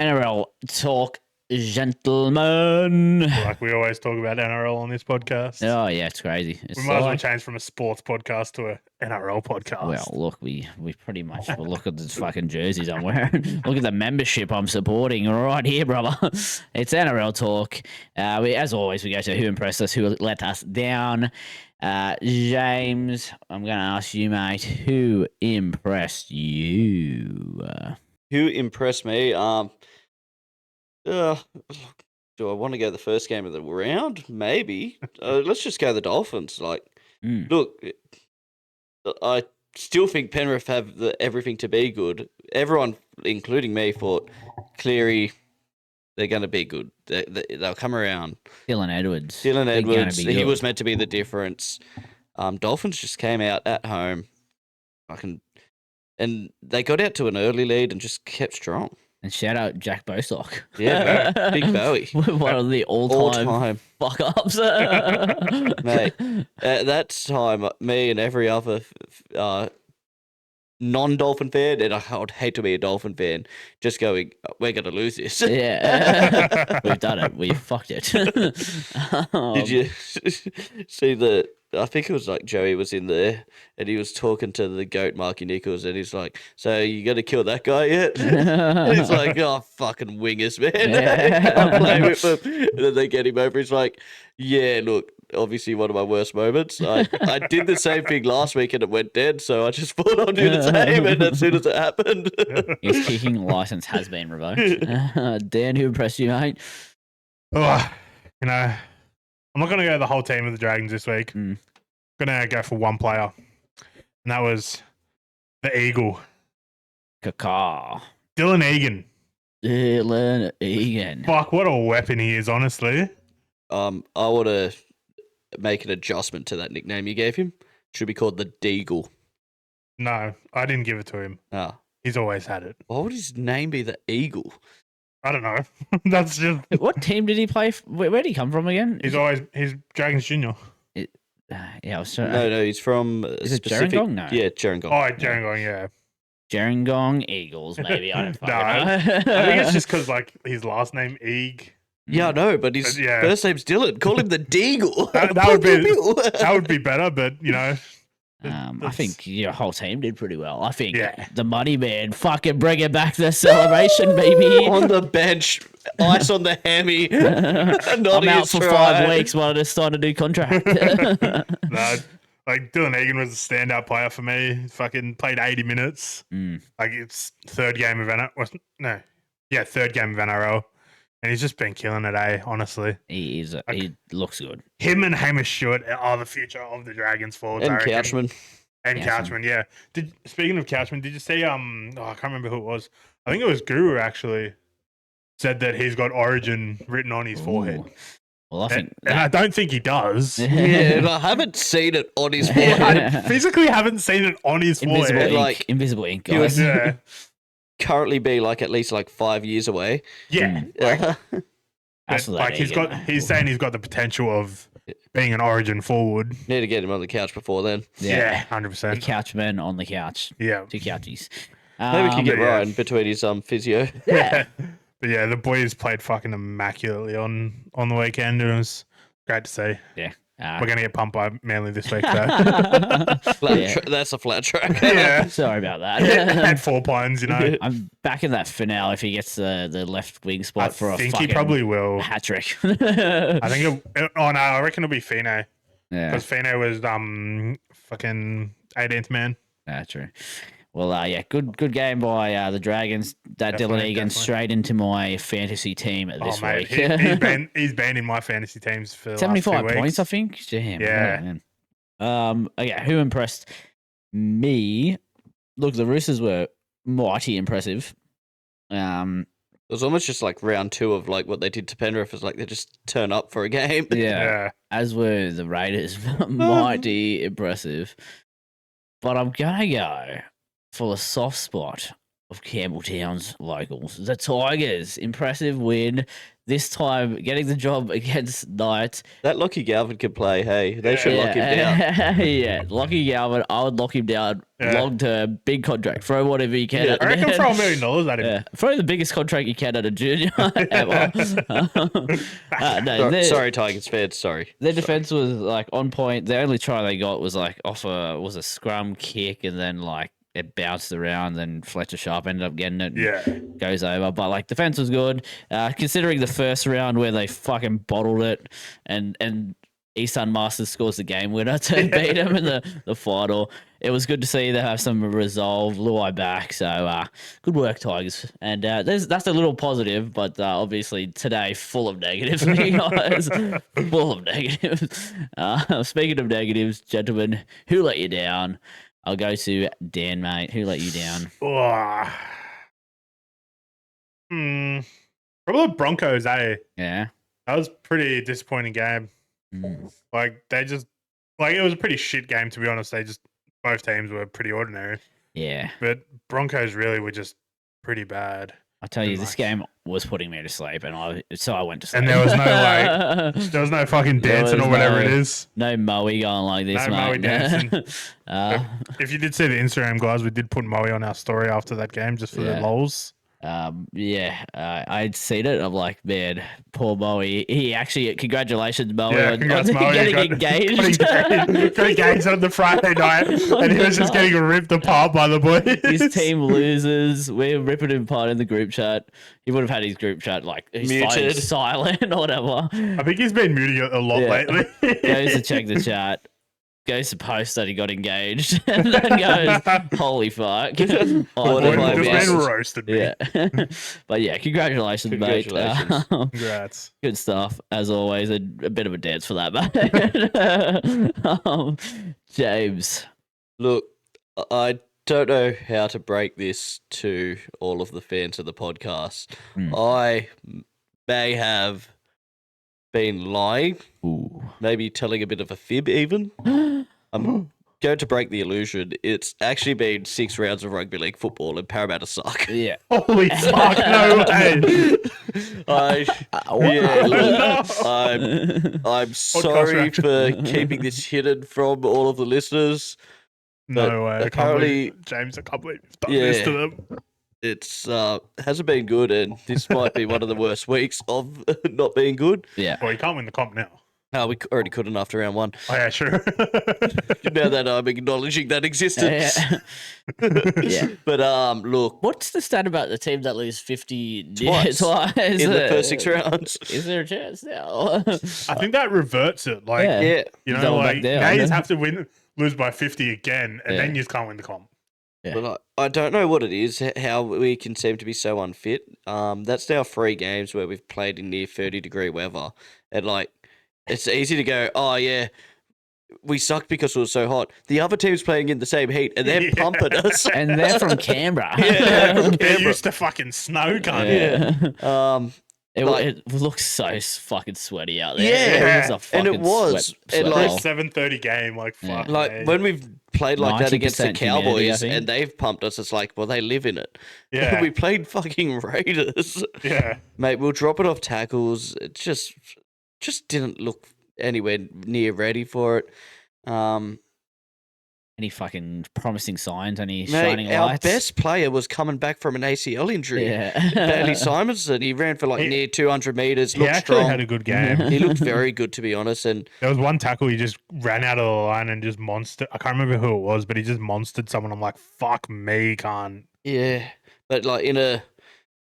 NRL talk, gentlemen. Like we always talk about NRL on this podcast. Oh yeah, it's crazy. It's We might as well like- change from a sports podcast to a NRL podcast. Well, look, we pretty much look at the fucking jerseys I'm wearing. Look at the membership I'm supporting right here, brother. It's NRL talk. As always, we go to who impressed us, who let us down. James, I'm going to ask you, mate, who impressed you? Who impressed me? Do I want to go the first game of the round? Maybe. Let's just go the Dolphins. Like, look, I still think Penrith have everything to be good. Everyone, including me, thought Cleary they're going to be good. They'll come around. Dylan Edwards. Dylan They're gonna Edwards, be he good. was meant to be the difference. Dolphins just came out at home, and they got out to an early lead and just kept strong. And shout out Jack Bostock. Yeah, Big Bowie. One of the all-time fuck ups. Mate, at that time, me and every other non-Dolphin fan, and I would hate to be a Dolphin fan, just going, we're going to lose this. Yeah. We've done it. We fucked it. Did you see I think it was like Joey was in there and he was talking to the GOAT, Marky Nichols, and he's like, so you going to kill that guy yet? And he's like, oh, fucking wingers, man. Yeah. Can't play with him. And then they get him over. He's like, yeah, look, obviously one of my worst moments. I did the same thing last week and it went dead, so I just thought I'd do the same, and as soon as it happened. His kicking license has been revoked. Dan, who impressed you, mate? Oh, I'm not going to go the whole team of the Dragons this week. Mm. I'm going to go for one player, and that was the Eagle, Kaka. Dylan Egan. Dylan Egan. Fuck, what a weapon he is, honestly. I want to make an adjustment to that nickname you gave him. Should be called the Deagle. No, I didn't give it to him. Ah, He's always had it. why would his name be the Eagle? I don't know. That's just What team did he play? Where did he come from again? he's Dragons Junior. Yeah, I was trying. No, he's from Is it Gerringong? No. Yeah, Gerringong. Oh, Gerringong, yeah. Gerringong Eagles, maybe. I don't No, fucking know. I think it's just because like his last name Eag. Yeah, I know, but his Yeah. first name's Dylan. Call him the Deagle. That would be better, but I think your whole team did pretty well. I think Yeah. the money man fucking bringing back the celebration, baby. on the bench, ice on the hammy. I'm out for 5 weeks while I just signed a new contract. No, like Dylan Egan was a standout player for me. Fucking played 80 minutes. Like it's third game of NRL, and he's just been killing it. Honestly, He looks good. him and Hamish Stewart are the future of the Dragons forwards. And I reckon. Couchman. And Couchman. Couchman, yeah. Speaking of Couchman, did you see? I can't remember who it was. I think it was Guru actually said that he's got Origin written on his forehead. Ooh. Well, I think And I don't think he does. Yeah, and I haven't seen it on his forehead. I physically haven't seen it on his invisible forehead. ink, like, invisible ink, he was- guys. Yeah, Currently be like at least like 5 years away. yeah. Yeah. That's But, what like Egan, mate. he's saying he's got the potential of being an Origin forward. Need to get him on the couch before then. Yeah, The 100%. couchman on the couch. Yeah, 2 couchies. Maybe we can get yeah. Ryan between his physio. Yeah. But yeah, the boys played fucking immaculately on the weekend. It was great to see. Yeah. We're gonna get pumped by Manly this week, though. Yeah. That's a flat track. Yeah. Sorry about that. And 4 points, I'm back in that for now if he gets the left wing I spot for a think fucking he probably will. hat trick. I think I reckon it'll be Fino. Yeah, Because Fino was fucking 18th man. true. Well, yeah, good game by the Dragons. That Dylan Definitely, Egan definitely. straight into my fantasy team this Oh mate, week. he's been in my fantasy teams for the 75 last 2 points, weeks. I think. Damn. Yeah. Oh, man. Okay, who impressed me? Look, the Roosters were mighty impressive. It was almost just like round 2 of like what they did to Penrith. Is like they just turn up for a game. Yeah. As were the Raiders, mighty impressive. But I'm gonna go for a soft spot of Campbelltown's locals. The Tigers, impressive win. This time, getting the job against Knights. That Lachlan Galvout can play. Hey, they should lock him down. Yeah, Lachlan Galvout, I would lock him down Yeah. long term, big contract. Throw whatever you can Yeah, at the I reckon man. throw $1 million at him. Yeah, throw the biggest contract you can at a junior ever. No, Sorry, Tigers fans. Sorry. their defense was like on point. The only try they got was like was a scrum kick, and then like it bounced around. Then Fletcher Sharp ended up getting it. Yeah. Goes over, but like defense was good. Considering the first round where they fucking bottled it, and Easton Masters scores the game winner to beat them in the final. It was good to see they have some resolve. Luai back, so good work, Tigers. And that's a little positive, but obviously today full of negatives, guys. Full of negatives. Speaking of negatives, gentlemen, who let you down? I'll go to Dan, mate. Who let you down? Oh. Probably the Broncos, eh? Yeah. That was a pretty disappointing game. Like, they just, like, it was a pretty shit game, to be honest. Both teams were pretty ordinary. Yeah. But Broncos really were just pretty bad. I tell you, Pretty this much. game was putting me to sleep, and I went to sleep. And there was no, there was no fucking dancing was or whatever no- it is. no Moe going like this, No Moe mate. dancing. uh, If you did see the Instagram, guys, we did put Moe on our story after that game just for the Yeah. lols. I'd seen it. I'm like, man, poor Moe. He actually, congratulations, Moe, Yeah, on congrats, Moe. getting Got engaged. got engaged on the Friday night, and he was just getting ripped apart by the boys. His team loses. We're ripping him apart in the group chat. He would have had his group chat like his phone Muted. silent or whatever. I think he's been muting it a lot Yeah. lately. Goes to check the chat. Goes to post that he got engaged, and then goes, "Holy fuck!" What Boy, have I this missed? man roasted me. Yeah, but yeah, congratulations, mate. Congratulations. Congrats. Good stuff as always. A bit of a dance for that, mate. James. Look, I don't know how to break this to all of the fans of the podcast. I may have been lying, maybe telling a bit of a fib even. I'm going to break the illusion. It's actually been 6 rounds of rugby league football and Parramatta suck. Yeah. Holy fuck, no way. I'm sorry for keeping this hidden from all of the listeners. No way. Apparently, James, I can't believe you've done this to them. it's hasn't been good, and this might be one of the worst weeks of not being good. Yeah. Well, you can't win the comp now. We already couldn't after round 1. Oh, yeah, sure. Now that I'm acknowledging that existence. Yeah. But look, What's the stat about the team that lose 50 Twice twice in the first 6 rounds. Is there a chance now? I think that reverts it. Like, Yeah. Yeah. you know, Double back like, down. now you have to lose by 50 again, and Yeah. then you just can't win the comp. Yeah. But I don't know what it is, how we can seem to be so unfit. That's now 3 games where we've played in near 30-degree weather. And, like, it's easy to go, oh, yeah, we sucked because it was so hot. The other team's playing in the same heat, and they're pumping us. And they're from Canberra. They're used to fucking snow, can't Yeah. Yeah. It looks so fucking sweaty out there. Yeah. It was a And it fucking was. sweat And, ball. like, 7:30 game, like, fuck. Like, me. when we've played like that against the 90% humidity, I Cowboys, think. and they've pumped us, it's like, well, they live in it. Yeah. We played fucking Raiders. Yeah. Mate, we'll drop it off tackles. It just didn't look anywhere near ready for it. Any fucking promising signs? Any Mate, shining our lights? best player was coming back from an ACL injury. Yeah. Bailey Simonson, he ran for like near 200 meters, He looked actually strong. had a good game. He looked very good, to be honest. And There was one tackle he just ran out of the line and just monstered. I can't remember who it was, but he just monstered someone. I'm like, fuck me, can't. yeah, but like in a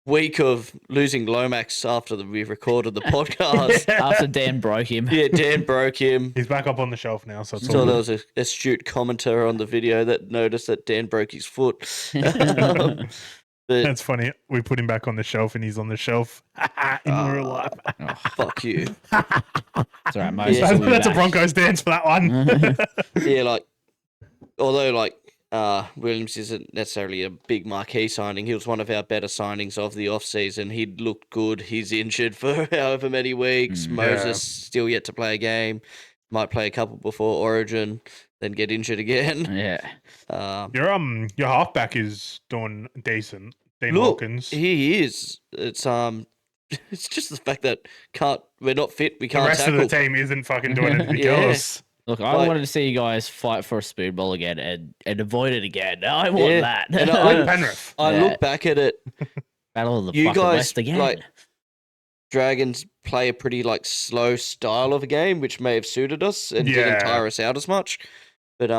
week of losing Lomax after we recorded the podcast, After Dan broke him. yeah, Dan broke him. He's back up on the shelf now, so it's So all there good. was an astute commentator on the video that noticed that Dan broke his foot. But That's funny. We put him back on the shelf and he's on the shelf in real life. fuck you. It's all right, Moses Yeah. will be That's a back. Broncos dance for that one. Yeah, like, although, like, Williams isn't necessarily a big marquee signing, he was one of our better signings of the off-season. He'd looked good. He's injured for however many weeks. Moses still yet to play a game. Might play a couple before Origin, then get injured again. Yeah. Your halfback is doing decent. Dean Look, Hawkins. he is. It's it's just the fact that we're not fit. We The can't rest tackle. of the team isn't fucking doing anything Yeah. else. Look, I Like- wanted to see you guys fight for a spoon ball again and avoid it again. I want Yeah. that. And Like Penrith. I Yeah. look back at it. Battle of the You fucking guys, West again. like, Dragons play a pretty like slow style of a game, which may have suited us and didn't Yeah. tire us out as much. But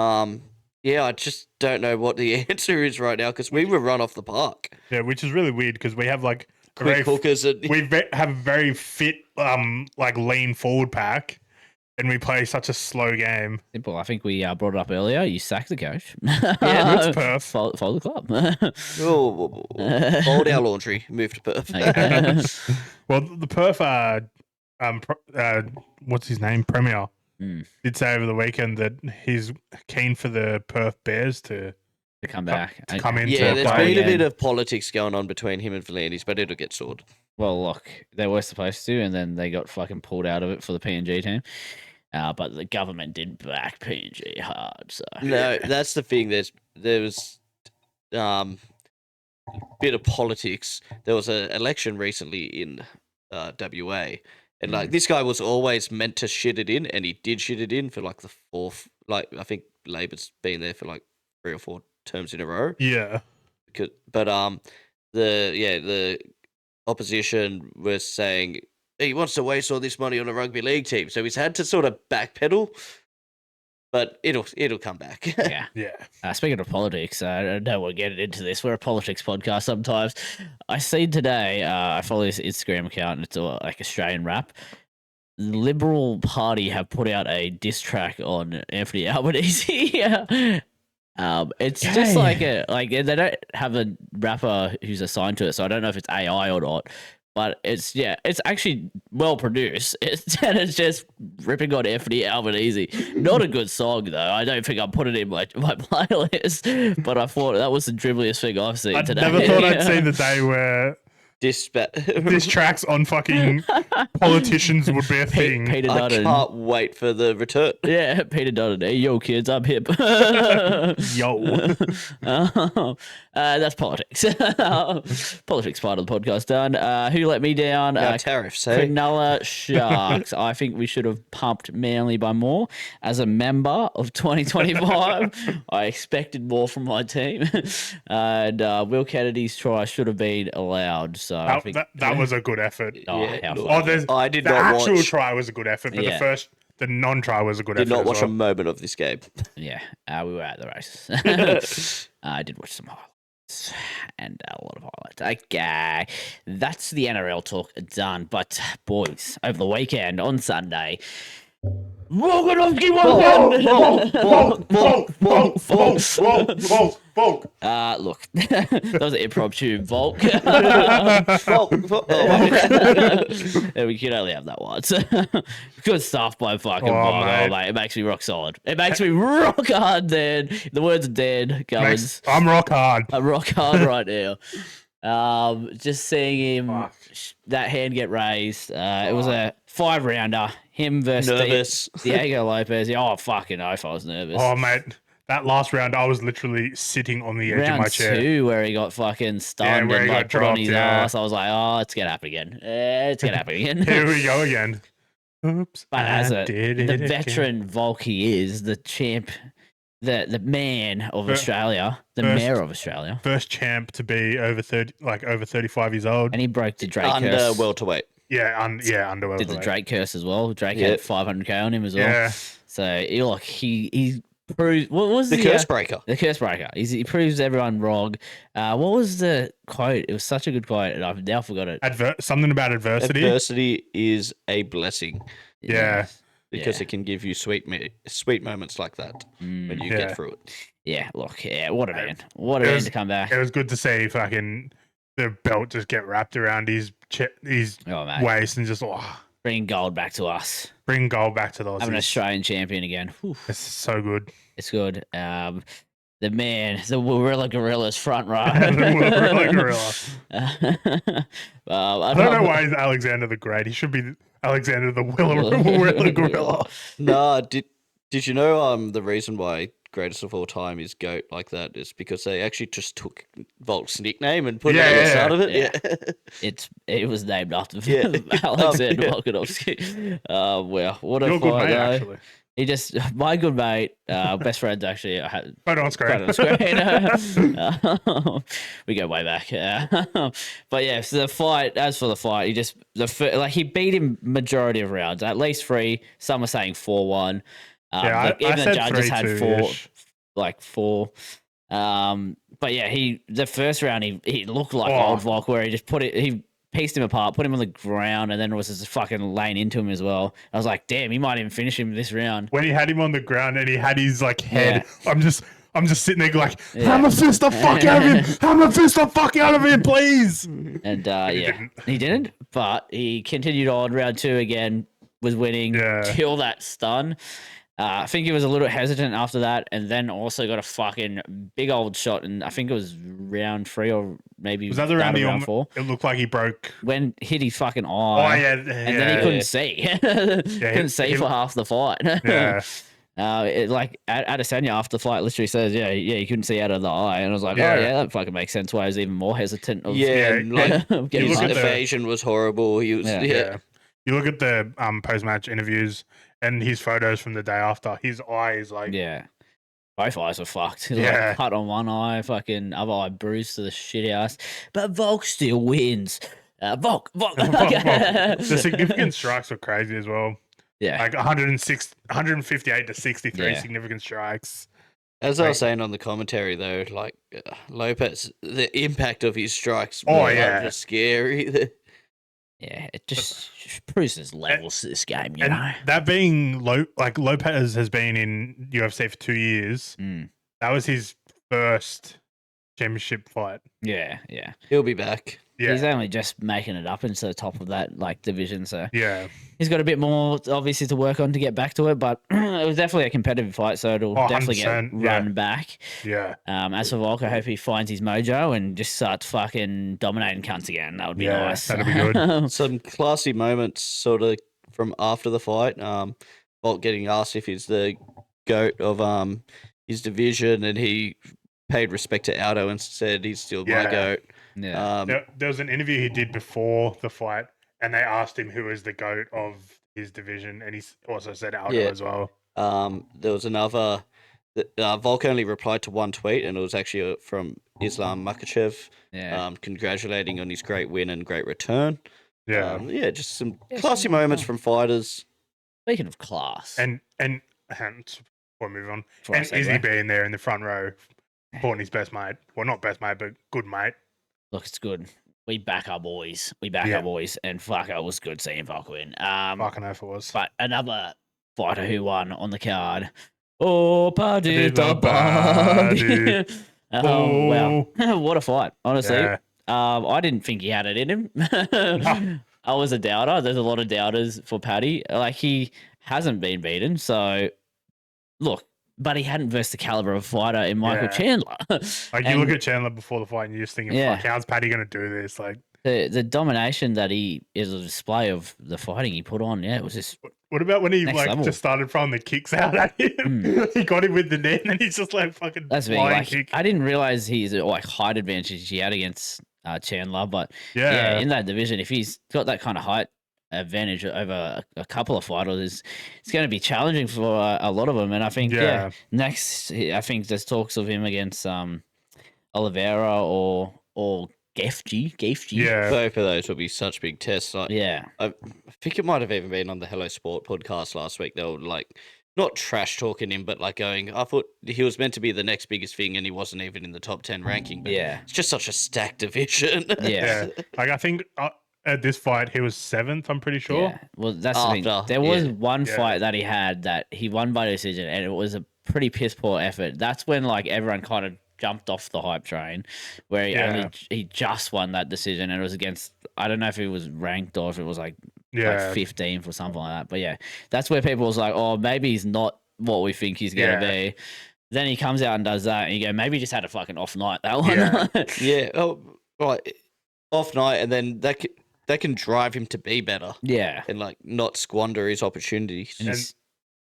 yeah, I just don't know what the answer is right now because we were run off the park. Yeah, which is really weird because we have like a Quick very hookers and have a very fit, like lean forward pack, and we play such a slow game. Simple. I think we brought it up earlier. You sacked the coach. That's Perth. Follow the club. fold our laundry, move to Perth. Okay. Well, the Perth, what's his name, Premier, did say over the weekend that he's keen for the Perth Bears to To come back. come in. Yeah, to there's play been a again. bit of politics going on between him and Volandis, but it'll get sorted. Well, look, they were supposed to, and then they got fucking pulled out of it for the PNG team. But the government did back PNG hard. So No, that's the thing. There was bit of politics. There was an election recently in WA, and like this guy was always meant to shit it in, and he did shit it in for like the fourth. Like I think Labor's been there for like 3 or 4 terms in a row. Yeah. But the opposition was saying he wants to waste all this money on a rugby league team, so he's had to sort of backpedal. But it'll come back. yeah. Yeah. Speaking of politics, I know we're getting into this. We're a politics podcast sometimes. I see today, I follow this Instagram account, and it's like Australian rap. The Liberal Party have put out a diss track on Anthony Albanese. It's just like they don't have a rapper who's assigned to it, so I don't know if it's AI or not. But it's actually well produced. It's just ripping on Anthony Albanese. Not a good song though. I don't think I'll put it in my playlist. But I thought that was the dribbliest thing I've seen today. I never thought I'd see the day where This tracks on fucking politicians would be a thing. Peter I Dutton. can't wait for the return. Yeah, Peter Dutton. Hey, yo, kids, I'm hip. Yo. That's politics. Politics part of the podcast done. Who let me down? Tariffs, hey? Cronulla Sharks. I think we should have pumped Manly by more. As a member of 2025, I expected more from my team. And Will Kennedy's try should have been allowed. So I think that was a good effort. I did the not actual watch. try was a good effort, but Yeah. the non-try was a good Did effort. not as watch well. a moment of this game. Yeah, we were at the races. I did watch some highlights and a lot of highlights. Okay, that's the NRL talk done. But boys, over the weekend on Sunday, Volkanovski Volk. look, that was an impromptu Volk. And we can only have that once. Good stuff by fucking Volk. mate. Oh, mate, it makes me rock solid. It makes me rock hard, Dan. The words are dead, Gummins. I'm rock hard. I'm rock hard right now. Just seeing him, that hand get raised. It was a 5-rounder. Him versus Nervous. Diego Lopez. Oh, fucking oath, I was nervous. Oh, mate. That last round, I was literally sitting on the edge of my Round chair. 2, where he got fucking stunned where and he like got put on dropped, his yeah. ass. I was like, oh, it's gonna happen again. It's gonna happen again. Here we go again. Oops. But I as did it the again. veteran Volk he is, the champ, the man of Australia, the first- mayor of Australia, First champ to be over 35 years old. and he broke the Drake Under curse. welterweight. Under Did the welterweight. Drake curse as well. Drake Yep. had 500k on him as well. Yeah. So he proves what was The curse breaker. The curse breaker. He proves everyone wrong. What was the quote? It was such a good quote, and I've now forgot it. Something about adversity. Adversity is a blessing Yeah. because it can give you sweet moments like that when you Yeah. get through it. Yeah, look, what a man. What a man to come back. It was good to see fucking the belt just get wrapped around his Oh, mate. waist and just Bringing gold back to us. bring gold back to those. Have an Australian champion again. Whew, It's so good. it's good. The man, the Warilla Gorillas front row. Gorilla, gorilla. I I don't know why he's Alexander the Great. He should be Alexander the Willa Gorilla. Nah, did you know the reason why greatest of all time is GOAT like that is because they actually just took Volk's nickname and put it on the start of it. Yeah. It was named after Yeah. Alexander Yeah. Volkanovski. Well, what a You're a good fight mate, though. actually. He just my good mate, best friends actually. I had Photo on screen. right on screen. We go way back. But yeah, so the fight. As for the fight, he beat him majority of rounds, at least 3. Some are saying 4-1. I Even the said judges had 3-2-ish. 4. But yeah, the first round he looked like old Volk, where he just he pieced him apart, put him on the ground, and then was just fucking laying into him as well. I was like, damn, he might even finish him this round. When he had him on the ground and he had his head, I'm just sitting there like, Yeah. hammer fist the fuck out of him! Hammer fist the fuck out of him, please! And he didn't, but he continued on round 2 again, was winning Yeah. till that stun. I think he was a little hesitant after that, and then also got a fucking big old shot, and I think it was round 3 or maybe Was that the round, round 4 it looked like he broke. when hit his fucking eye. Oh, yeah. And then he couldn't see. Couldn't see for half the fight. Yeah. Like Adesanya after the fight literally says, yeah, he couldn't see out of the eye, and I was like, Yeah. oh yeah, that fucking makes sense. Why I was even more hesitant. Of, and, like, of getting his look at punched. the- evasion was horrible. He was, Yeah. yeah. You look at the post-match interviews and his photos from the day after, his eye is like... Yeah. Both eyes were fucked. He's Yeah. like cut on one eye, fucking other eye bruised to the shit house. But Volk still wins. Volk. The significant strikes were crazy as well. Yeah. Like 158 to 63 Yeah. significant strikes. As I was saying on the commentary, though, like Lopez, the impact of his strikes Oh, were yeah. just scary. Yeah, it just proves his levels to this game, you And know. that being like Lopez has been in UFC for 2 years. Mm. That was his first championship fight. Yeah, yeah. He'll be back. Yeah. He's only just making it up into the top of that like division, so Yeah. he's got a bit more obviously to work on to get back to it. But it was definitely a competitive fight, so it'll Oh, definitely get 100%, yeah. run back. Yeah. As for Volk, I hope he finds his mojo and just starts fucking dominating cunts again. That would be Yeah, nice. that'd be good. Some classy moments, sort of from after the fight. Bolt getting asked if he's the GOAT of his division, and he paid respect to Aldo and said he's still my Yeah. GOAT. Yeah. There was an interview he did before the fight, and they asked him who is the GOAT of his division, and he also said Aldo Yeah. as well. There was another. Volk only replied to one tweet, and it was actually from Islam Makhachev, Yeah. congratulating on his great win and great return. Yeah. Just some classy moments from fighters. Speaking of class, And before we move on, before I and segue, Izzy being there in the front row, supporting his best mate. Well, not best mate, but good mate. look, it's good. We back our boys. We back Yeah. our boys, and fuck, it was good seeing Volk win. Fucking oath it was. But another fighter who won on the card. Oh, Paddy Did the the Paddy. Oh, wow. Oh. What a fight, honestly. Yeah. I didn't think he had it in him. I was a doubter. There's a lot of doubters for Paddy. Like, he hasn't been beaten. So, look, but he hadn't versed the caliber of fighter in Michael Yeah. Chandler. Like, you look at Chandler before the fight and you're just thinking, Yeah. fuck, how's Paddy going to do this? Like, the domination that he is a display of the fighting he put on. Yeah, it was just what about when he Next like level. just started throwing the kicks out at him? He got him with the knee and then he's just like fucking that's the thing. flying Like, kick. I didn't realize he's like height advantage he had against Chandler, but Yeah. in that division, if he's got that kind of height advantage over a couple of fighters, it's going to be challenging for a lot of them. And I think Yeah. next, I think there's talks of him against Oliveira or Gefji. Yeah. Both of those will be such big tests. Like, Yeah. I think it might have even been on the Hello Sport podcast last week. They were like, not trash talking him, but like going, I thought he was meant to be the next biggest thing, and he wasn't even in the top 10 ranking. But Yeah. it's just such a stacked division. Yeah. Yeah. Like, I think at this fight, he was 7th, I'm pretty sure. Yeah. Well, that's the thing. After, There was yeah. one Yeah. fight that he had that he won by decision, and it was a pretty piss poor effort. That's when like everyone kind of jumped off the hype train, where he just won that decision, and it was against, I don't know if it was ranked or if it was like Yeah. 15th or something like that. But yeah, that's where people was like, oh, maybe he's not what we think he's gonna Yeah. be. Then he comes out and does that, and you go, maybe he just had a fucking off night that one. Yeah. Yeah. Oh, right. Off night, and then that can drive him to be better yeah. and like not squander his opportunities. And And- he's-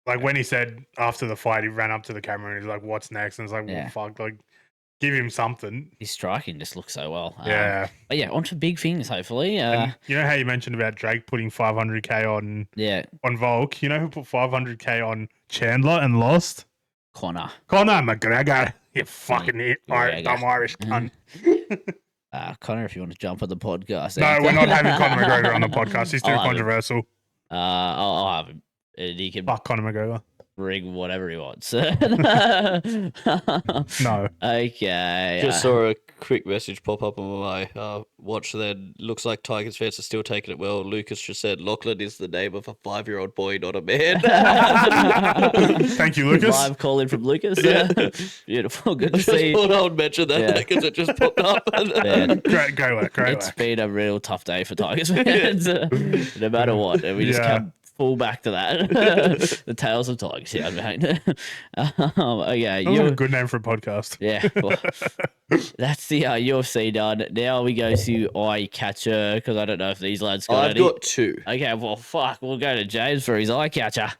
Like, when he said after the fight, he ran up to the camera and he's like, what's next? And it's like, well, Yeah. fuck, like, give him something. his striking just looks so well. Yeah. But yeah, on to big things, hopefully. And you know how you mentioned about Drake putting 500k Yeah, on Volk? You know who put 500k on Chandler and lost? Connor. Conor McGregor. You fucking dumb Irish cunt. Connor, if you want to jump on the podcast. No, we're not having Conor McGregor on the podcast. He's too I'll have him. controversial. I'll have him. And he can Fuck Conor McGregor. bring whatever he wants. No. Okay. Just saw a quick message pop up on my watch there. Looks like Tigers fans are still taking it well. Lucas just said Lachlan is the name of a 5-year-old boy, not a man. Thank you, Lucas. Live call in from Lucas. Yeah. Beautiful. Good I to just see. thought I would mention that Yeah. because it just popped up. Man, Great work. it's been a real tough day for Tigers fans, no matter what. And we just Yeah. come full back to that. The Tales of Tigers. Yeah, mate. Okay, That was a good name for a podcast. yeah. Well, that's the UFC done. Now we go to Eye Catcher because I don't know if these lads got I've any. got two. Okay, well, fuck. We'll go to James for his Eye Catcher.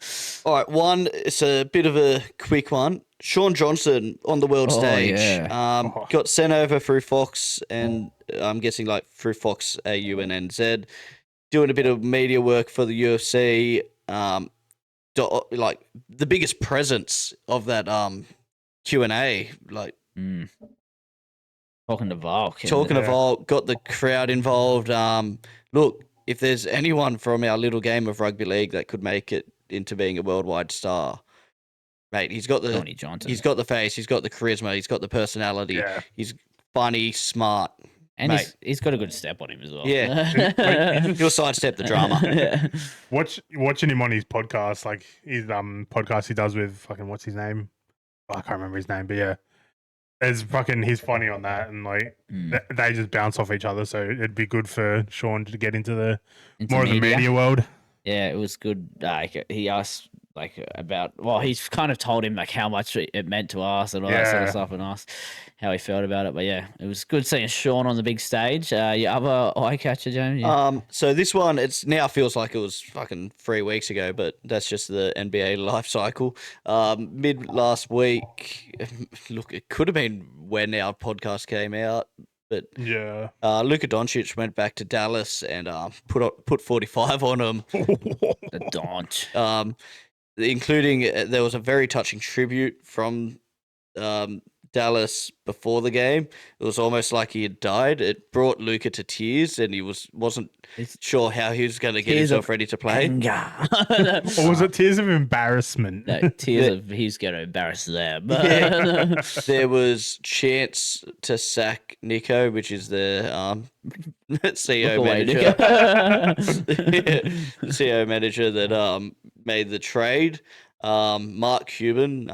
All right, one, it's a bit of a quick one. Sean Johnson on the world Oh, stage. yeah. Got sent over through Fox, and I'm guessing like through Fox AU and NZ, doing a bit of media work for the UFC. Like the biggest presence of that Q&A, like Talking to Volk. talking to Volt, got the crowd involved. Look, if there's anyone from our little game of rugby league that could make it into being a worldwide star, mate, he's got Johnny Johnson. he's got the face, he's got the charisma, he's got the personality, Yeah. he's funny, smart, And mate. he's got a good step on him as well. Yeah. He'll sidestep the drama. Yeah. Watching him on his podcast, like his podcast he does with fucking what's his name? Oh, I can't remember his name, but yeah, it's fucking he's funny on that, and like they just bounce off each other. So it'd be good for Sean to get into the Into more of the media world. Yeah, it was good. Like he asked about, well, he's kind of told him like how much it meant to us and all that sort of Yeah. stuff, and asked how he felt about it. But yeah, it was good seeing Sean on the big stage. Your other eye catcher, James. Yeah. So this one, it's now feels like it was fucking 3 weeks ago, but that's just the NBA life cycle. Mid last week, look, it could have been when our podcast came out, but Yeah. Luka Doncic went back to Dallas and put 45 on him. The Donch. Including there was a very touching tribute from Dallas before the game. It was almost like he had died. It brought Luka to tears, and he wasn't sure how he was going to get Tears himself of ready to play. Anger. Or was it tears of embarrassment? No, tears of he's going to embarrass them. Yeah. There was chance to sack Nico, which is the CEO Look away, manager. Nico. The CEO manager that made the trade. Mark Cuban,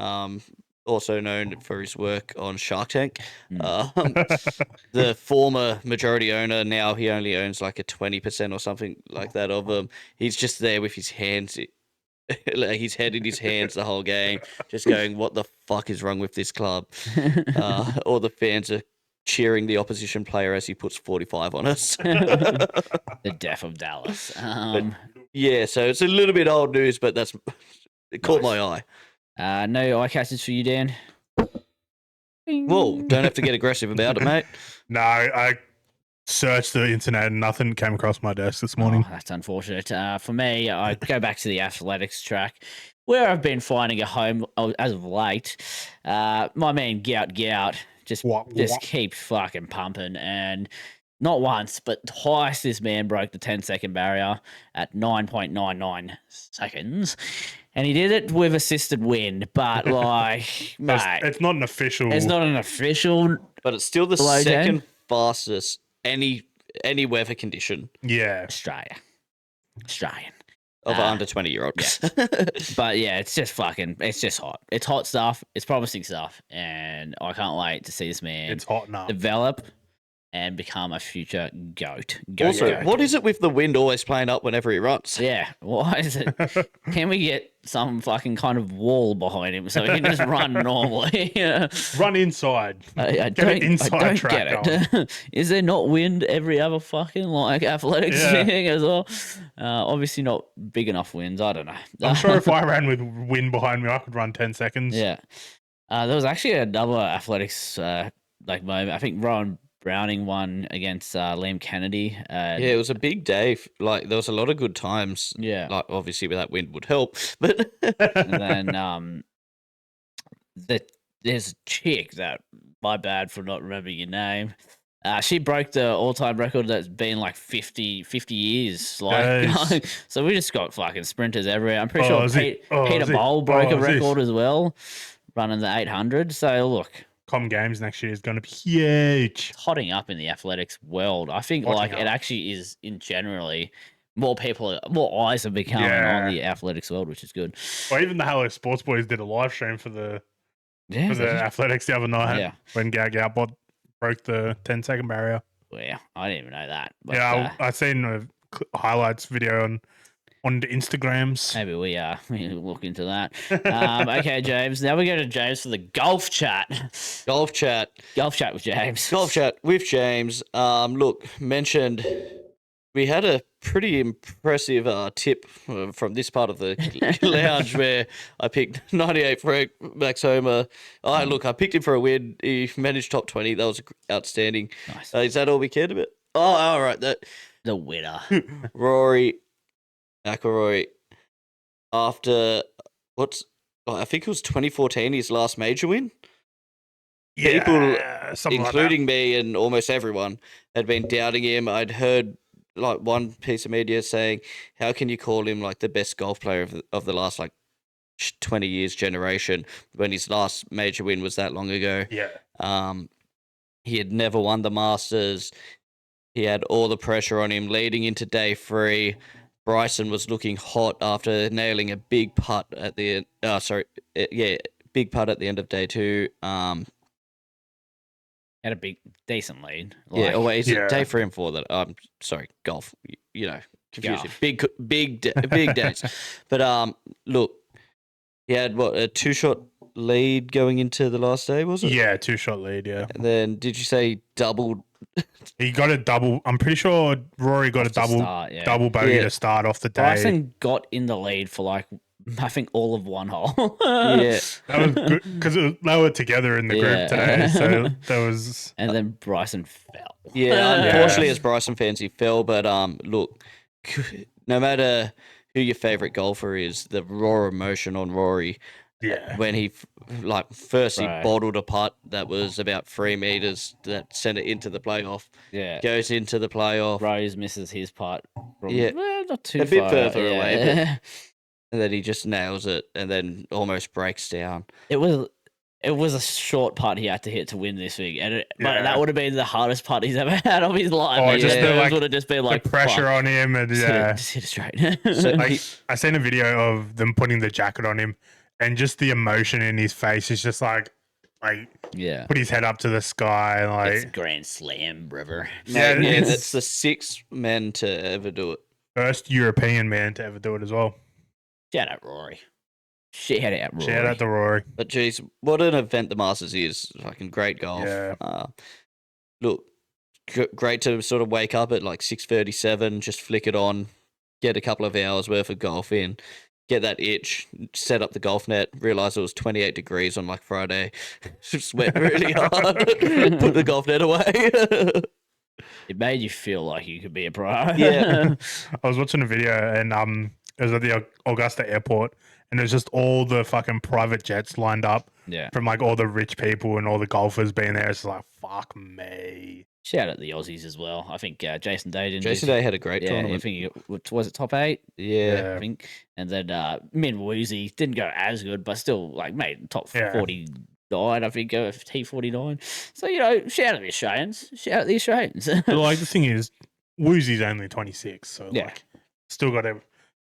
also known for his work on Shark Tank. The former majority owner, now he only owns like a 20% or something like that of them. He's just there with his hands, like his head in his hands the whole game, just going, what the fuck is wrong with this club? All the fans are cheering the opposition player as he puts 45 on us. The death of Dallas. Yeah, so it's a little bit old news, but it caught my eye. No eye catchers for you, Dan. Whoa, don't have to get aggressive about it, mate. No, I searched the internet and nothing came across my desk this morning. Oh, that's unfortunate. For me, I go back to the athletics track where I've been finding a home as of late. My man Gout just keeps fucking pumping, and not once, but twice this man broke the 10-second barrier at 9.99 seconds. And he did it with assisted wind, but like, mate, It's not an official. it's not an official. But it's still the Hello, second fastest any weather condition Yeah. Australian. of under 20-year-old. But yeah, it's just hot. It's hot stuff. It's promising stuff. And I can't wait to see this man It's hot enough. develop and become a future goat. Also, what is it with the wind always playing up whenever he runs? Yeah, why is it? Can we get some fucking kind of wall behind him so he can just run normally? Run inside. I Get an don't inside track get it. Is there not wind every other fucking like athletics Yeah. thing as well? Obviously not big enough winds. I don't know. I'm sure if I ran with wind behind me, I could run 10 seconds. Yeah. There was actually another athletics like moment. I think Rowan Browning won against Liam Kennedy. Yeah, it was a big day. Like, there was a lot of good times. Yeah. Like, obviously, with that wind would help. But And then there's a chick that, my bad for not remembering your name. She broke the all-time record that's been like 50 years. Like, Nice. so we just got fucking sprinters everywhere. I'm pretty Oh, sure is it- oh, Peter is it- Bowl broke oh, a is this- record as well, running the 800. So look, Com Games next year is going to be huge. hotting up in the athletics world. I think Hotting like it up. actually is in generally more eyes are becoming Yeah. on the athletics world, which is good. Or even the Hello Sports Boys did a live stream for the Yeah, athletics the other night Yeah. when Galvout broke the 10-second barrier. well, I didn't even know that. But, Yeah, I seen a highlights video on the Instagrams. Maybe we look into that. Okay, James. Now we go to James for the golf chat. Golf chat. Golf chat with James. Golf chat with James. Look, mentioned we had a pretty impressive tip from this part of the lounge where I picked 98 Frank Max Homer. I picked him for a win. He managed top 20. That was outstanding. Nice. Is that all we cared about? Oh, all right. The winner. Rory McIlroy, after I think it was 2014, his last major win. People, including me and almost everyone, had been doubting him. I'd heard like one piece of media saying, "How can you call him like the best golf player of the last like 20 years generation when his last major win was that long ago?" Yeah. He had never won the Masters. He had all the pressure on him leading into day 3. Bryson was looking hot after nailing a big putt at the end. Big putt at the end of day 2. Had a decent lead. Is it day 3 and 4 that? Sorry, golf. Confusing. Big days. But look, he had a 2-shot lead going into the last day, was it? Yeah, 2-shot lead. Yeah. And then did you say doubled? He got a double. I'm pretty sure Rory got a double bogey to start off the day. Bryson got in the lead for like I think all of one hole. Yeah, that was good because they were together in the group today. So there was, and then Bryson fell. Yeah, unfortunately, as Bryson fans, he fell. But look, no matter who your favorite golfer is, the raw emotion on Rory. Yeah. When he he bottled a putt that was about 3 meters that sent it into the playoff. Yeah. Goes into the playoff. Rose misses his putt. Not too a far. bit further away. But, and then he just nails it and then almost breaks down. It was a short putt he had to hit to win this week, but that would have been the hardest putt he's ever had of his life. Oh, would have just been like the pressure on him, and just hit it straight. So I seen a video of them putting the jacket on him, and just the emotion in his face is just like put his head up to the sky, like it's a grand slam, brother. That's the 6th man to ever do it. First European man to ever do it as well. Shout out Rory. Shout out to Rory. But geez, what an event the Masters is. Fucking great golf. Yeah. Look, great to sort of wake up at like 6:37, just flick it on, get a couple of hours worth of golf in, get that itch, set up the golf net, realize it was 28 degrees on like Friday, sweat really hard, put the golf net away. It made you feel like you could be a pro. Yeah. I was watching a video and it was at the Augusta airport, and there's just all the fucking private jets lined up from like all the rich people and all the golfers being there. It's like, fuck me. Shout out the Aussies as well. I think Jason Day didn't. Jason Day had a great tournament. I think was it top 8? Yeah. I think. And then Min Woozy didn't go as good, but still like made top 49. I think T49. So shout out the Australians. Shout out the Australians. But like the thing is, Woozy's only 26, so like still got a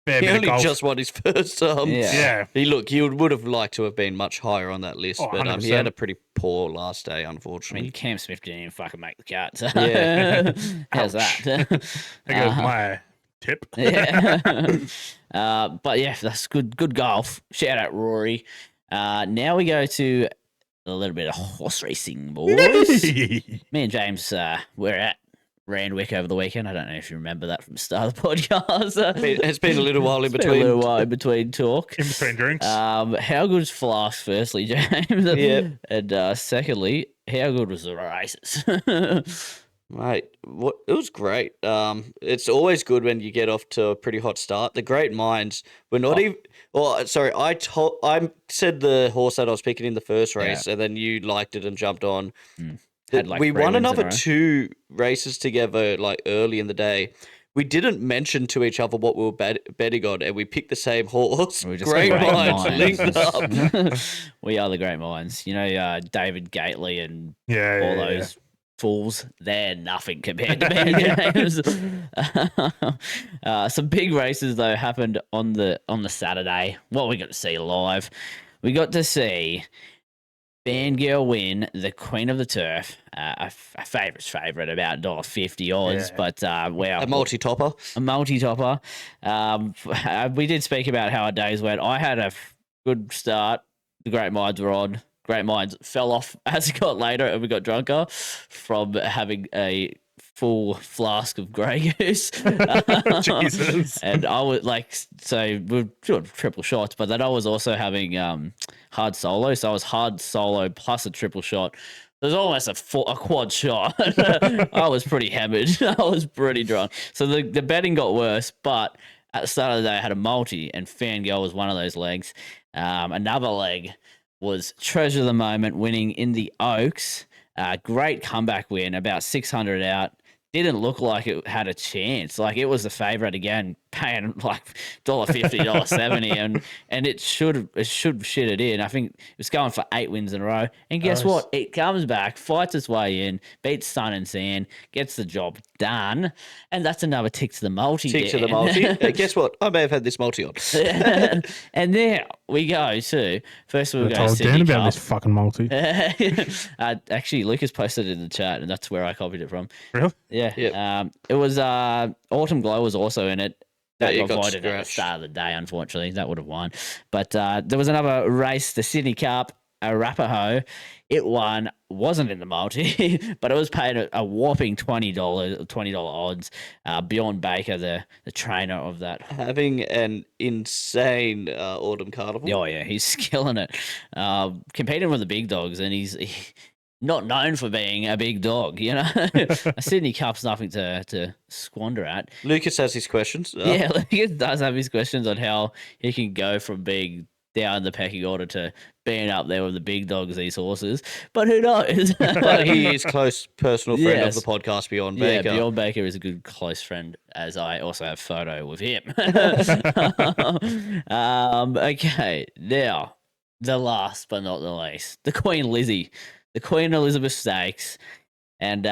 fair bit of golf. Just won his first. He would have liked to have been much higher on that list, but he had a pretty poor last day, unfortunately. I mean, Cam Smith didn't even fucking make the cut. So. Yeah. How's that? There goes my tip. But yeah, that's good golf. Shout out Rory. Now we go to a little bit of horse racing, boys. Me and James, we're at Randwick over the weekend. I don't know if you remember that from the start of the podcast. It's been a little while in between. Talk. In between drinks. How good's Flask, firstly, James? And secondly, how good was the races? Mate, it was great. It's always good when you get off to a pretty hot start. The great minds were not even. Well, sorry, I said the horse that I was picking in the first race, and then you liked it and jumped on. We won another 2 races together, like early in the day. We didn't mention to each other what we were betting on, and we picked the same horse. Great minds linked up. We are the great minds. David Gately and all those fools. They're nothing compared to me and James. Some big races though happened on the Saturday. What we got to see live? We got to see Fangirl win, the Queen of the Turf, a favourite's favourite, about $1.50 odds, Yeah. but wow. A multi-topper. A multi-topper. We did speak about how our days went. I had a good start. The Great Minds were on. Great Minds fell off as it got later and we got drunker from having a full flask of Grey Goose. Jesus. And I was like, so we're doing triple shots, but then I was also having hard solo. So I was hard solo plus a triple shot. It was almost a quad shot. I was pretty hammered. I was pretty drunk. So the betting got worse, but at the start of the day, I had a multi, and Fangirl was one of those legs. Another leg was Treasure of the Moment winning in the Oaks. Great comeback win, about 600 out. Didn't look like it had a chance. Like, it was the favourite again, paying like $1.50, $1.70, and it should shit it in. I think it was going for 8 wins in a row. And guess what? It comes back, fights its way in, beats Sun and Sand, gets the job done, and that's another tick to the multi. Tick to the multi. Guess what? I may have had this multi on. And there we go too. First we'll I go told Sydney Dan about Cup. this fucking multi. Actually, Lucas posted it in the chat, and that's where I copied it from. Really? Yeah. Yep. It was Autumn Glow was also in it. That Yeah, it got got voided at the scratched. start of the day, unfortunately. That would have won. But there was another race, the Sydney Cup, Arapaho. It won, wasn't in the multi, but it was paid a whopping $20 odds. Bjorn Baker, the trainer of that. Having an insane autumn carnival. Oh, yeah, he's killing it. Competing with the big dogs, and he's not known for being a big dog, you know? A Sydney Cup's nothing to squander at. Lucas has his questions. Yeah, Lucas does have his questions on how he can go from being down the pecking order to being up there with the big dogs, these horses. But who knows? But he is close personal friend Yes. of the podcast, Beyond Yeah, Baker. Bjorn Baker is a good close friend, as I also have a photo with him. Okay, now, the last but not the least, the Queen Lizzie, the Queen Elizabeth Stakes, and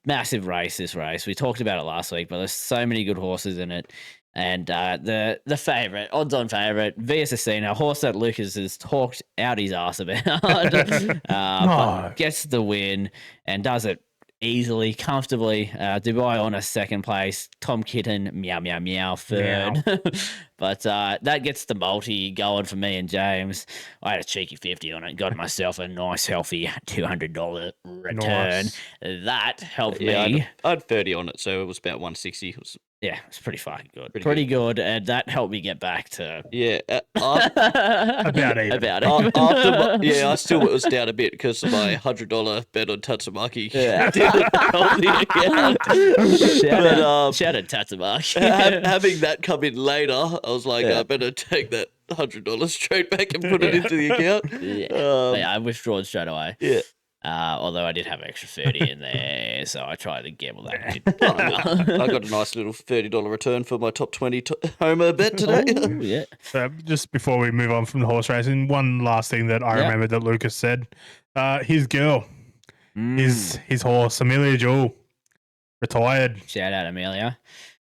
massive race, this race. We talked about it last week, but there's so many good horses in it. And the favourite, odds-on favourite, Via Cecina, a horse that Lucas has talked out his ass about, but gets the win and does it easily, comfortably. Dubai on a second place, Tom Kitten, meow, meow, meow, third. But that gets the multi going for me and James. I had a cheeky 50 on it, got myself a nice, healthy $200 return. Nice. That helped Yeah, me. I had 30 on it, so it was about 160. It was, Yeah, it's pretty fucking good. Pretty Pretty good. And that helped me get back to yeah. About even. About After it. yeah, I still was down a bit because of my $100 bet on Tatsumaki. Yeah. Didn't help the account. Shout out Tatsumaki. Having that come in later, I was like, I better take that $100 straight back and put it into the account. Yeah, I withdrawn straight away. Yeah. Although I did have extra 30 in there, so I tried to gamble that. I got a nice little $30 return for my top 20 homer bet today. Oh, yeah. So just before we move on from the horse racing, one last thing that I remember that Lucas said. His girl, his horse, Amelia Jewel, retired. Shout out Amelia.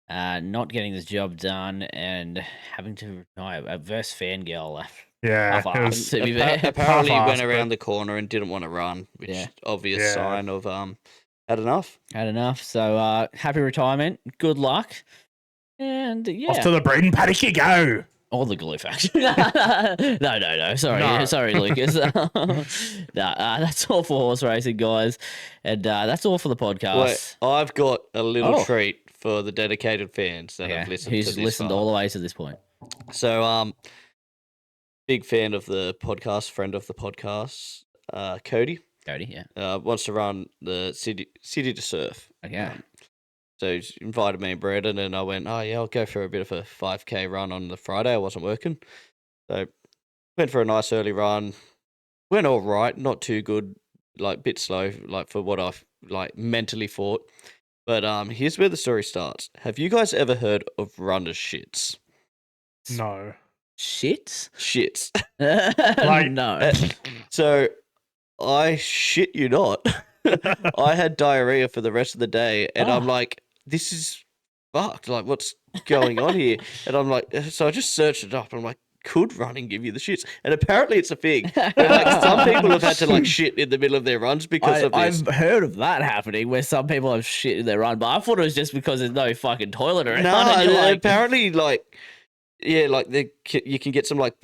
Not getting this job done and having to retire. Versus Fangirl. Yeah, Half-assed, it was to be fair. Apparently half-assed, went around the corner and didn't want to run, which Yeah. obvious Yeah. sign of had enough. Had enough. So happy retirement. Good luck. And yeah. off to the breeding paddock you go. All the glue factory. No. Sorry. No. Sorry, Lucas. That's all for horse racing, guys. And that's all for the podcast. Wait, I've got a little Oh. treat for the dedicated fans that Yeah, have listened who's to this listened far. all the way to this point. So, big fan of the podcast, friend of the podcast, Cody, Cody, yeah. wants to run the city to surf. Okay. So he's invited me and Brandon, and I went, oh yeah, I'll go for a bit of a 5K run on the Friday. I wasn't working, so went for a nice early run. Went all right, not too good, like bit slow, like for what I like mentally thought. But here's where the story starts. Have you guys ever heard of runner's shits? No. Shits? Shits. Like- no. So I shit you not. I had diarrhea for the rest of the day, and I'm like, this is fucked. Like, what's going on here? And I'm like, so I just searched it up. And I'm like, could running give you the shits? And apparently it's a thing. But, like, some people have had to like shit in the middle of their runs because of this. I've heard of that happening where some people have shit in their run, but I thought it was just because there's no fucking toilet around. No, and you're like, apparently, like, yeah, like you can get some like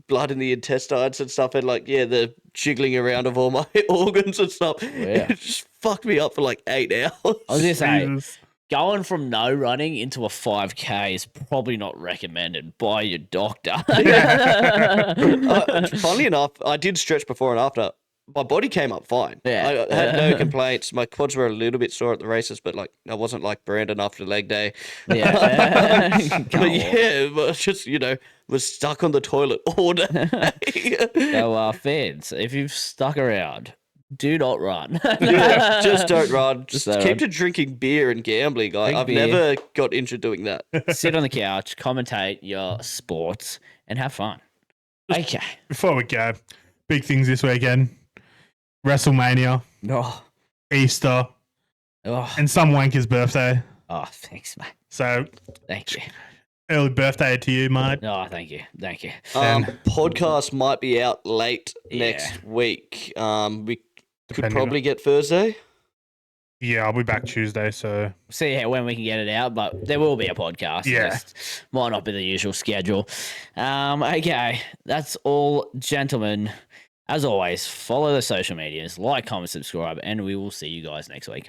blood in the intestines and stuff, and like, yeah, the jiggling around of all my organs and stuff. Yeah. It just fucked me up for like 8 hours. I was gonna say, Jesus. going from no running into a 5K is probably not recommended by your doctor. Funnily enough, I did stretch before and after. My body came up fine. Yeah. I had no complaints. My quads were a little bit sore at the races, but like I wasn't like Brandon after leg day. Yeah. But yeah, but just, you know, was stuck on the toilet all day. So, fans, if you've stuck around, do not run. Yeah, just don't run. Just Just don't keep run. to drinking beer and gambling. Drink I've beer. never got into doing that. Sit on the couch, commentate your sports, and have fun. Okay. Before we go, big things this weekend: WrestleMania, Oh, Easter, oh, and some wanker's birthday. oh, thanks, mate. So Thank you. early birthday to you, mate. Oh, thank you. Thank you. Podcast might be out late Yeah. next week. We could Depending probably get Thursday. Yeah, I'll be back Tuesday. So See when we can get it out, but there will be a podcast. It Yeah. just might not be the usual schedule. Okay, that's all, gentlemen. As always, follow the social medias, like, comment, subscribe, and we will see you guys next week.